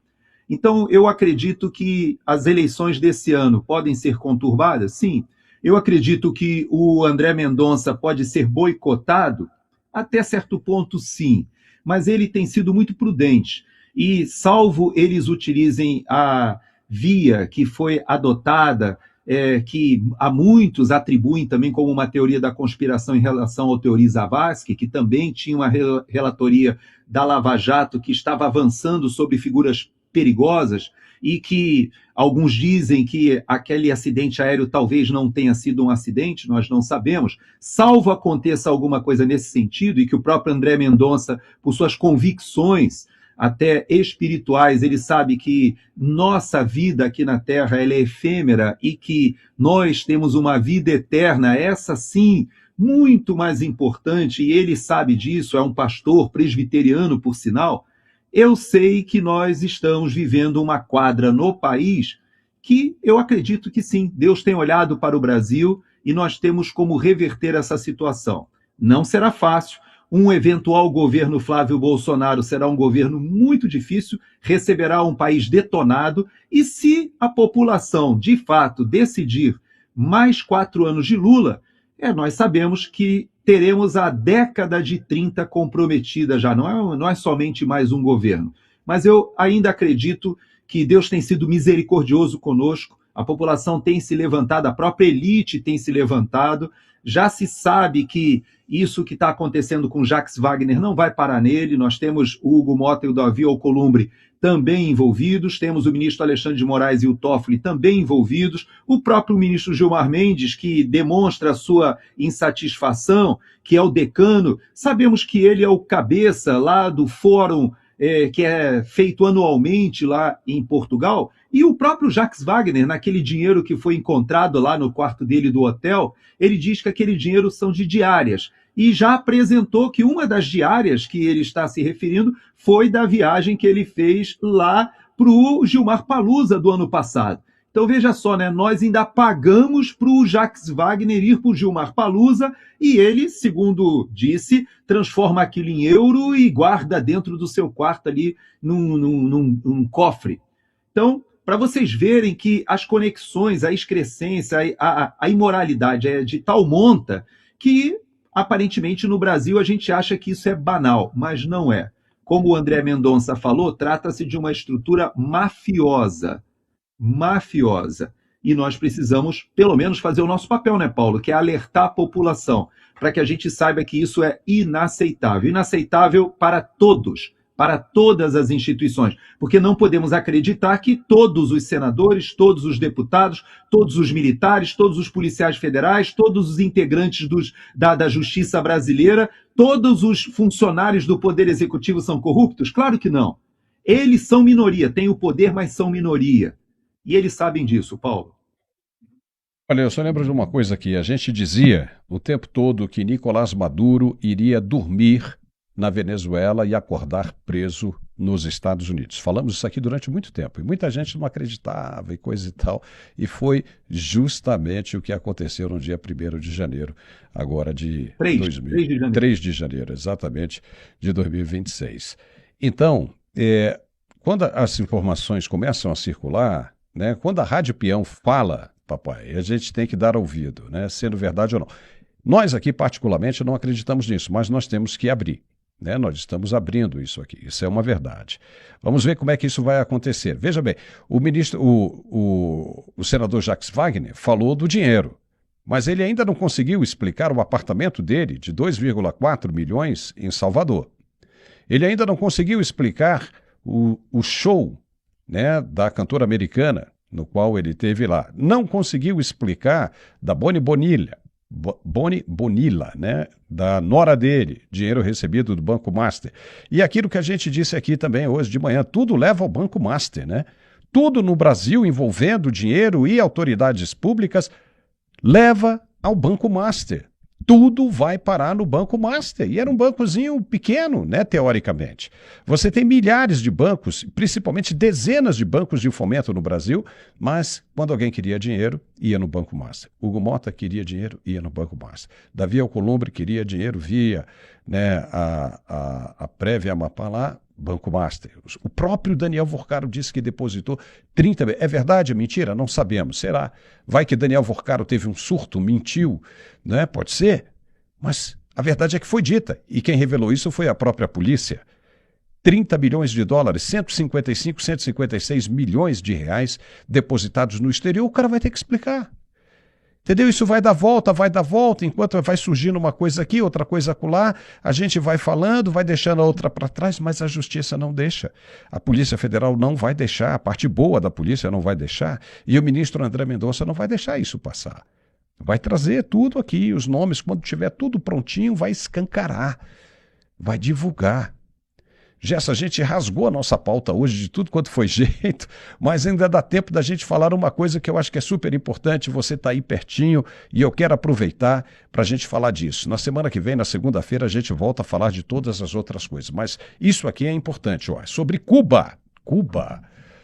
Então, eu acredito que as eleições desse ano podem ser conturbadas? Sim. Eu acredito que o André Mendonça pode ser boicotado? Até certo ponto, sim. Mas ele tem sido muito prudente. E, salvo eles utilizem a via que foi adotada, que há muitos atribuem também como uma teoria da conspiração em relação ao Teori Zavascki, que também tinha uma relatoria da Lava Jato que estava avançando sobre figuras perigosas e que alguns dizem que aquele acidente aéreo talvez não tenha sido um acidente, nós não sabemos, salvo aconteça alguma coisa nesse sentido e que o próprio André Mendonça, por suas convicções até espirituais, ele sabe que nossa vida aqui na Terra ela é efêmera e que nós temos uma vida eterna, essa sim, muito mais importante, e ele sabe disso, é um pastor presbiteriano, por sinal. Eu sei que nós estamos vivendo uma quadra no país que eu acredito que sim, Deus tem olhado para o Brasil e nós temos como reverter essa situação. Não será fácil. Um eventual governo Flávio Bolsonaro será um governo muito difícil, receberá um país detonado, e se a população, de fato, decidir mais 4 anos de Lula, nós sabemos que teremos a década de 30 comprometida já, não é somente mais um governo. Mas eu ainda acredito que Deus tem sido misericordioso conosco, a população tem se levantado, a própria elite tem se levantado, já se sabe que isso que está acontecendo com Jacques Wagner não vai parar nele, nós temos o Hugo Mota e o Davi Alcolumbre também envolvidos, temos o ministro Alexandre de Moraes e o Toffoli também envolvidos, o próprio ministro Gilmar Mendes, que demonstra a sua insatisfação, que é o decano, sabemos que ele é o cabeça lá do fórum que é feito anualmente lá em Portugal, e o próprio Jacques Wagner, naquele dinheiro que foi encontrado lá no quarto dele do hotel, ele diz que aquele dinheiro são de diárias, e já apresentou que uma das diárias que ele está se referindo foi da viagem que ele fez lá para o Gilmar Palusa do ano passado. Então veja só, né? Nós ainda pagamos para o Jacques Wagner ir para o Gilmar Palusa e ele, segundo disse, transforma aquilo em euro e guarda dentro do seu quarto ali num cofre. Então, para vocês verem que as conexões, a excrescência, a imoralidade é de tal monta que aparentemente no Brasil a gente acha que isso é banal, mas não é. Como o André Mendonça falou, trata-se de uma estrutura mafiosa. E nós precisamos, pelo menos, fazer o nosso papel, né, Paulo? Que é alertar a população, para que a gente saiba que isso é inaceitável. Inaceitável para todos, para todas as instituições. Porque não podemos acreditar que todos os senadores, todos os deputados, todos os militares, todos os policiais federais, todos os integrantes da justiça brasileira, todos os funcionários do Poder Executivo são corruptos? Claro que não. Eles são minoria, têm o poder, mas são minoria. E eles sabem disso, Paulo. Olha, eu só lembro de uma coisa aqui. A gente dizia o tempo todo que Nicolás Maduro iria dormir na Venezuela e acordar preso nos Estados Unidos. Falamos isso aqui durante muito tempo. E muita gente não acreditava e coisa e tal. E foi justamente o que aconteceu no dia 1º de janeiro, agora de 3 de janeiro, exatamente, de 2026. Então, quando as informações começam a circular, né, quando a Rádio Peão fala, papai, a gente tem que dar ouvido, né, sendo verdade ou não. Nós aqui, particularmente, não acreditamos nisso, mas nós temos que abrir. Né? Nós estamos abrindo isso aqui, isso é uma verdade. Vamos ver como é que isso vai acontecer. Veja bem, o senador Jacques Wagner falou do dinheiro, mas ele ainda não conseguiu explicar o apartamento dele de 2,4 milhões em Salvador. Ele ainda não conseguiu explicar o show, né, da cantora americana, no qual ele teve lá. Não conseguiu explicar da Bonnie Bonilla, né, da nora dele, dinheiro recebido do Banco Master. E aquilo que a gente disse aqui também hoje de manhã, tudo leva ao Banco Master, né? Tudo no Brasil envolvendo dinheiro e autoridades públicas leva ao Banco Master. Tudo vai parar no Banco Master. E era um bancozinho pequeno, né, teoricamente. Você tem milhares de bancos, principalmente dezenas de bancos de fomento no Brasil, mas quando alguém queria dinheiro, ia no Banco Master. Hugo Mota queria dinheiro, ia no Banco Master. Davi Alcolumbre queria dinheiro, via, né, a Prévia Amapá lá, Banco Master. O próprio Daniel Vorcaro disse que depositou 30... É verdade, é mentira? Não sabemos. Será? Vai que Daniel Vorcaro teve um surto, mentiu, né? Pode ser. Mas a verdade é que foi dita. E quem revelou isso foi a própria polícia. 30 bilhões de dólares, 155, 156 milhões de reais depositados no exterior. O cara vai ter que explicar. Entendeu? Isso vai dar volta, enquanto vai surgindo uma coisa aqui, outra coisa acolá, a gente vai falando, vai deixando a outra para trás, mas a justiça não deixa. A Polícia Federal não vai deixar, a parte boa da polícia não vai deixar, e o ministro André Mendonça não vai deixar isso passar. Vai trazer tudo aqui, os nomes, quando tiver tudo prontinho, vai escancarar, vai divulgar. Gerson, a gente rasgou a nossa pauta hoje de tudo quanto foi jeito, mas ainda dá tempo da gente falar uma coisa que eu acho que é super importante, você está aí pertinho e eu quero aproveitar para a gente falar disso. Na semana que vem, na segunda-feira, a gente volta a falar de todas as outras coisas, mas isso aqui é importante, ó, sobre Cuba. Cuba.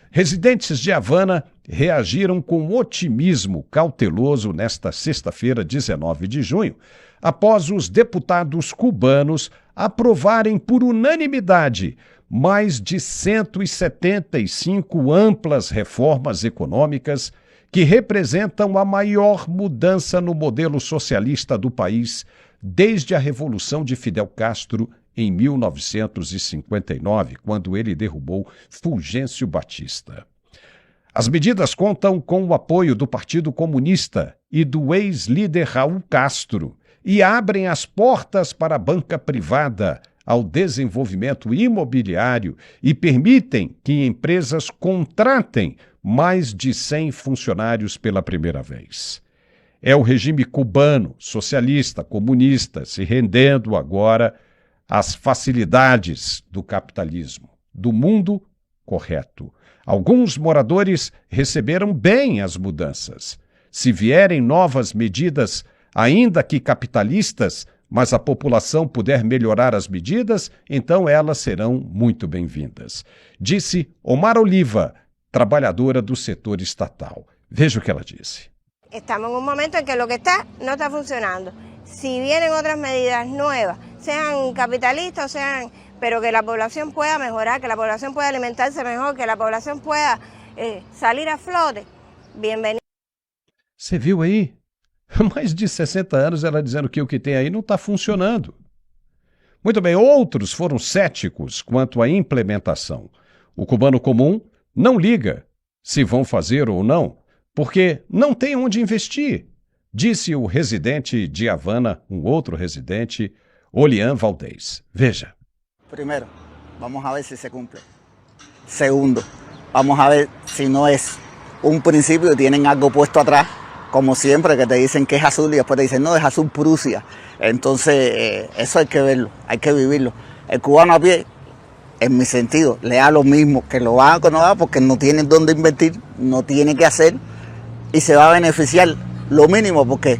Residentes de Havana reagiram com otimismo cauteloso nesta sexta-feira, 19 de junho, após os deputados cubanos aprovarem por unanimidade mais de 175 amplas reformas econômicas que representam a maior mudança no modelo socialista do país desde a Revolução de Fidel Castro em 1959, quando ele derrubou Fulgêncio Batista. As medidas contam com o apoio do Partido Comunista e do ex-líder Raul Castro e abrem as portas para a banca privada, ao desenvolvimento imobiliário e permitem que empresas contratem mais de 100 funcionários pela primeira vez. É o regime cubano, socialista, comunista, se rendendo agora às facilidades do capitalismo, do mundo correto. Alguns moradores receberam bem as mudanças. Se vierem novas medidas, ainda que capitalistas, mas a população puder melhorar as medidas, então elas serão muito bem-vindas. Disse Omar Oliva, trabalhadora do setor estatal. Veja o que ela disse. Estamos en un momento en que lo que está no está funcionando. Si vienen otras medidas nuevas, sean capitalistas o sean, pero que la población pueda mejorar, que la población pueda alimentarse mejor, que la población pueda salir a flote, bienvenido. Você viu aí? Mais de 60 anos ela dizendo que o que tem aí não está funcionando. Muito bem, outros foram céticos quanto à implementação. O cubano comum não liga se vão fazer ou não, porque não tem onde investir, disse o residente de Havana, um outro residente, Olian Valdez. Veja. Primero, vamos a ver si se cumple. Segundo, vamos a ver si no es un principio y tienen algo puesto atrás, como siempre, que te dicen que es azul y después te dicen, no, es azul Prusia. Entonces, eso hay que verlo, hay que vivirlo. El cubano a pie, en mi sentido, le da lo mismo que lo haga o no haga, porque no tiene dónde invertir, no tiene que hacer y se va a beneficiar lo mínimo, porque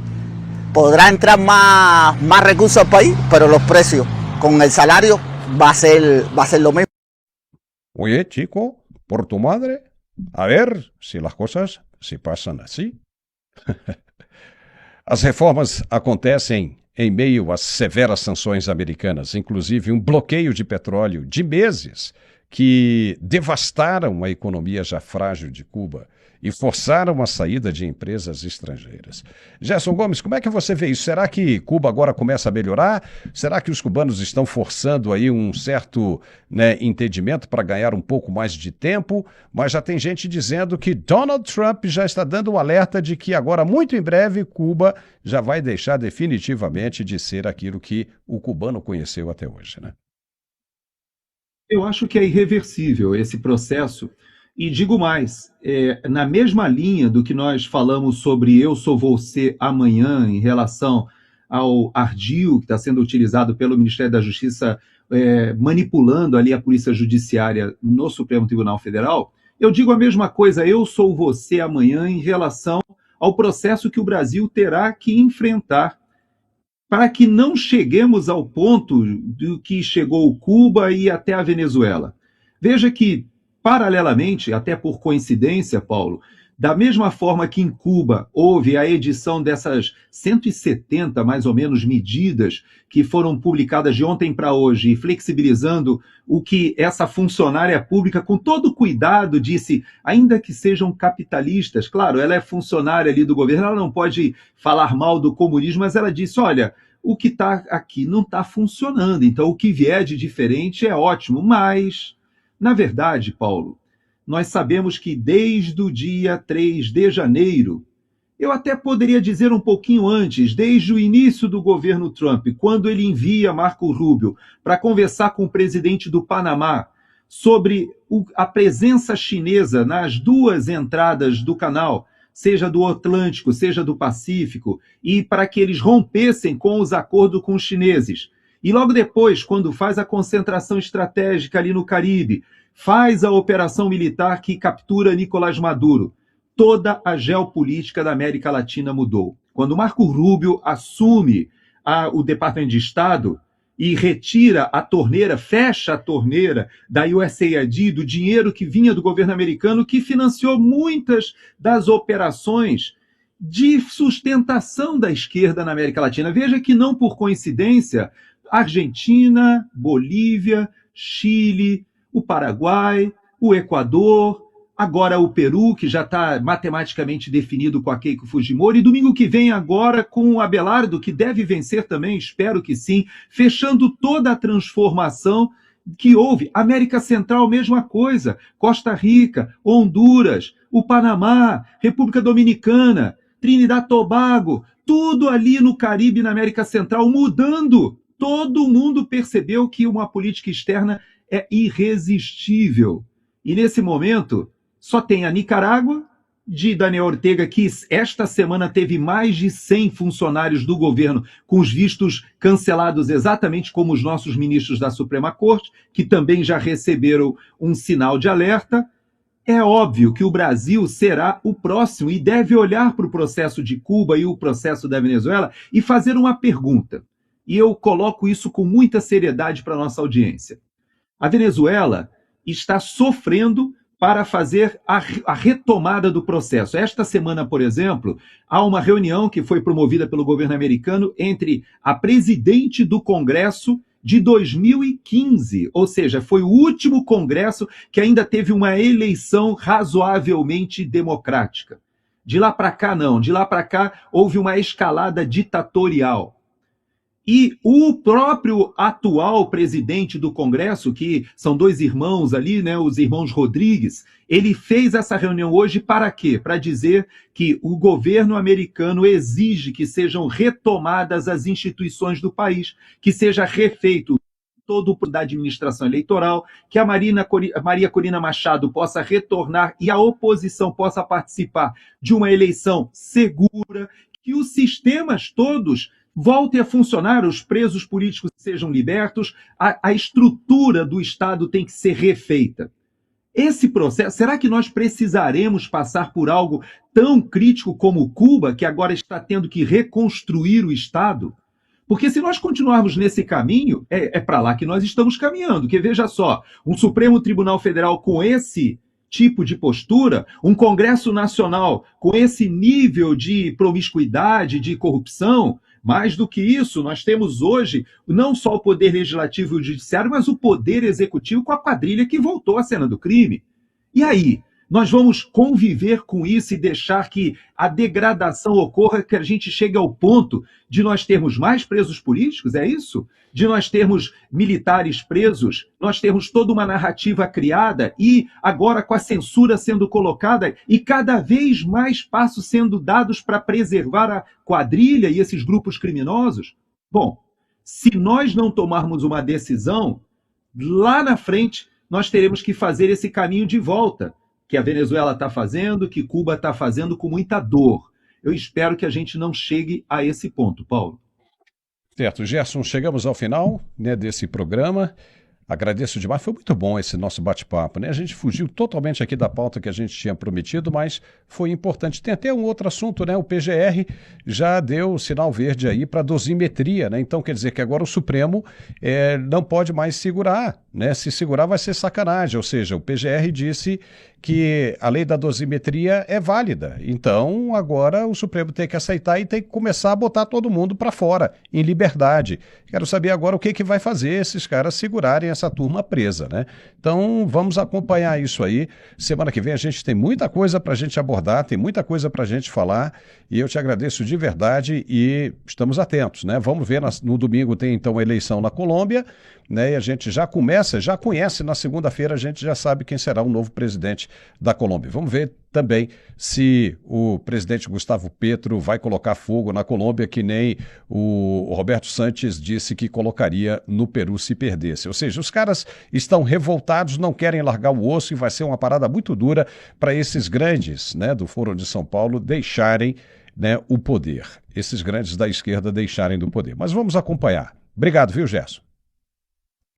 podrá entrar más recursos al país, pero los precios con el salario va a ser lo mismo. Oye, chico, por tu madre, a ver si las cosas se pasan así. As reformas acontecem em meio às severas sanções americanas, inclusive um bloqueio de petróleo de meses que devastaram a economia já frágil de Cuba e forçaram a saída de empresas estrangeiras. Gerson Gomes, como é que você vê isso? Será que Cuba agora começa a melhorar? Será que os cubanos estão forçando aí um certo, entendimento para ganhar um pouco mais de tempo? Mas já tem gente dizendo que Donald Trump já está dando um alerta de que agora, muito em breve, Cuba já vai deixar definitivamente de ser aquilo que o cubano conheceu até hoje, né? Eu acho que é irreversível esse processo. E digo mais, na mesma linha do que nós falamos sobre Eu Sou Você amanhã, em relação ao ardil que está sendo utilizado pelo Ministério da Justiça, manipulando ali a Polícia Judiciária no Supremo Tribunal Federal, eu digo a mesma coisa, Eu Sou Você amanhã, em relação ao processo que o Brasil terá que enfrentar para que não cheguemos ao ponto do que chegou Cuba e até a Venezuela. Veja que, paralelamente, até por coincidência, Paulo, da mesma forma que em Cuba houve a edição dessas 170, mais ou menos, medidas que foram publicadas de ontem para hoje, flexibilizando o que essa funcionária pública, com todo cuidado, disse, ainda que sejam capitalistas, claro, ela é funcionária ali do governo, ela não pode falar mal do comunismo, mas ela disse, olha, o que está aqui não está funcionando, então o que vier de diferente é ótimo, mas, na verdade, Paulo, nós sabemos que desde o dia 3 de janeiro, eu até poderia dizer um pouquinho antes, desde o início do governo Trump, quando ele envia Marco Rubio para conversar com o presidente do Panamá sobre a presença chinesa nas duas entradas do canal, seja do Atlântico, seja do Pacífico, e para que eles rompessem com os acordos com os chineses. E logo depois, quando faz a concentração estratégica ali no Caribe, faz a operação militar que captura Nicolás Maduro. Toda a geopolítica da América Latina mudou. Quando Marco Rubio assume o Departamento de Estado e retira a torneira, fecha a torneira da USAID, do dinheiro que vinha do governo americano, que financiou muitas das operações de sustentação da esquerda na América Latina. Veja que não por coincidência, Argentina, Bolívia, Chile, o Paraguai, o Equador, agora o Peru, que já está matematicamente definido com a Keiko Fujimori, e domingo que vem agora com o Abelardo, que deve vencer também, espero que sim, fechando toda a transformação que houve. América Central, mesma coisa, Costa Rica, Honduras, o Panamá, República Dominicana, Trinidad e Tobago, tudo ali no Caribe e na América Central mudando. Todo mundo percebeu que uma política externa é irresistível. E nesse momento, só tem a Nicarágua, de Daniel Ortega, que esta semana teve mais de 100 funcionários do governo com os vistos cancelados, exatamente como os nossos ministros da Suprema Corte, que também já receberam um sinal de alerta. É óbvio que o Brasil será o próximo e deve olhar para o processo de Cuba e o processo da Venezuela e fazer uma pergunta. E eu coloco isso com muita seriedade para a nossa audiência. A Venezuela está sofrendo para fazer a retomada do processo. Esta semana, por exemplo, há uma reunião que foi promovida pelo governo americano entre a presidente do Congresso de 2015, ou seja, foi o último Congresso que ainda teve uma eleição razoavelmente democrática. De lá para cá, não. De lá para cá, houve uma escalada ditatorial. E o próprio atual presidente do Congresso, que são dois irmãos ali, né, os irmãos Rodrigues, ele fez essa reunião hoje para quê? Para dizer que o governo americano exige que sejam retomadas as instituições do país, que seja refeito todo o da administração eleitoral, que a Maria Corina Machado possa retornar e a oposição possa participar de uma eleição segura, que os sistemas todos voltem a funcionar, os presos políticos sejam libertos, a estrutura do Estado tem que ser refeita. Esse processo, será que nós precisaremos passar por algo tão crítico como Cuba, que agora está tendo que reconstruir o Estado? Porque se nós continuarmos nesse caminho, é para lá que nós estamos caminhando. Que veja só, um Supremo Tribunal Federal com esse tipo de postura, um Congresso Nacional com esse nível de promiscuidade, de corrupção. Mais do que isso, nós temos hoje não só o poder legislativo e o judiciário, mas o poder executivo com a quadrilha que voltou à cena do crime. E aí? Nós vamos conviver com isso e deixar que a degradação ocorra, que a gente chegue ao ponto de nós termos mais presos políticos, é isso? De nós termos militares presos, nós termos toda uma narrativa criada e agora com a censura sendo colocada e cada vez mais passos sendo dados para preservar a quadrilha e esses grupos criminosos? Bom, se nós não tomarmos uma decisão, lá na frente nós teremos que fazer esse caminho de volta, que a Venezuela está fazendo, que Cuba está fazendo com muita dor. Eu espero que a gente não chegue a esse ponto, Paulo. Certo, Gerson, chegamos ao final, né, desse programa. Agradeço demais, foi muito bom esse nosso bate-papo, né? A gente fugiu totalmente aqui da pauta que a gente tinha prometido, mas foi importante. Tem até um outro assunto, né? O PGR já deu o sinal verde aí para dosimetria, né? Então quer dizer que agora o Supremo não pode mais segurar, né? Se segurar vai ser sacanagem, ou seja, o PGR disse que a lei da dosimetria é válida. Então agora o Supremo tem que aceitar e tem que começar a botar todo mundo para fora, em liberdade. Quero saber agora o que vai fazer esses caras segurarem essa turma presa, né? Então vamos acompanhar isso aí. Semana que vem a gente tem muita coisa para a gente abordar, tem muita coisa para a gente falar e eu te agradeço de verdade e estamos atentos, né? Vamos ver, no domingo tem então a eleição na Colômbia, né? E a gente já conhece, na segunda-feira a gente já sabe quem será o novo presidente da Colômbia. Vamos ver também se o presidente Gustavo Petro vai colocar fogo na Colômbia, que nem o Roberto Sanches disse que colocaria no Peru se perdesse. Ou seja, os caras estão revoltados, não querem largar o osso e vai ser uma parada muito dura para esses grandes, né, do Foro de São Paulo deixarem, né, o poder. Esses grandes da esquerda deixarem do poder. Mas vamos acompanhar. Obrigado, viu, Gerson?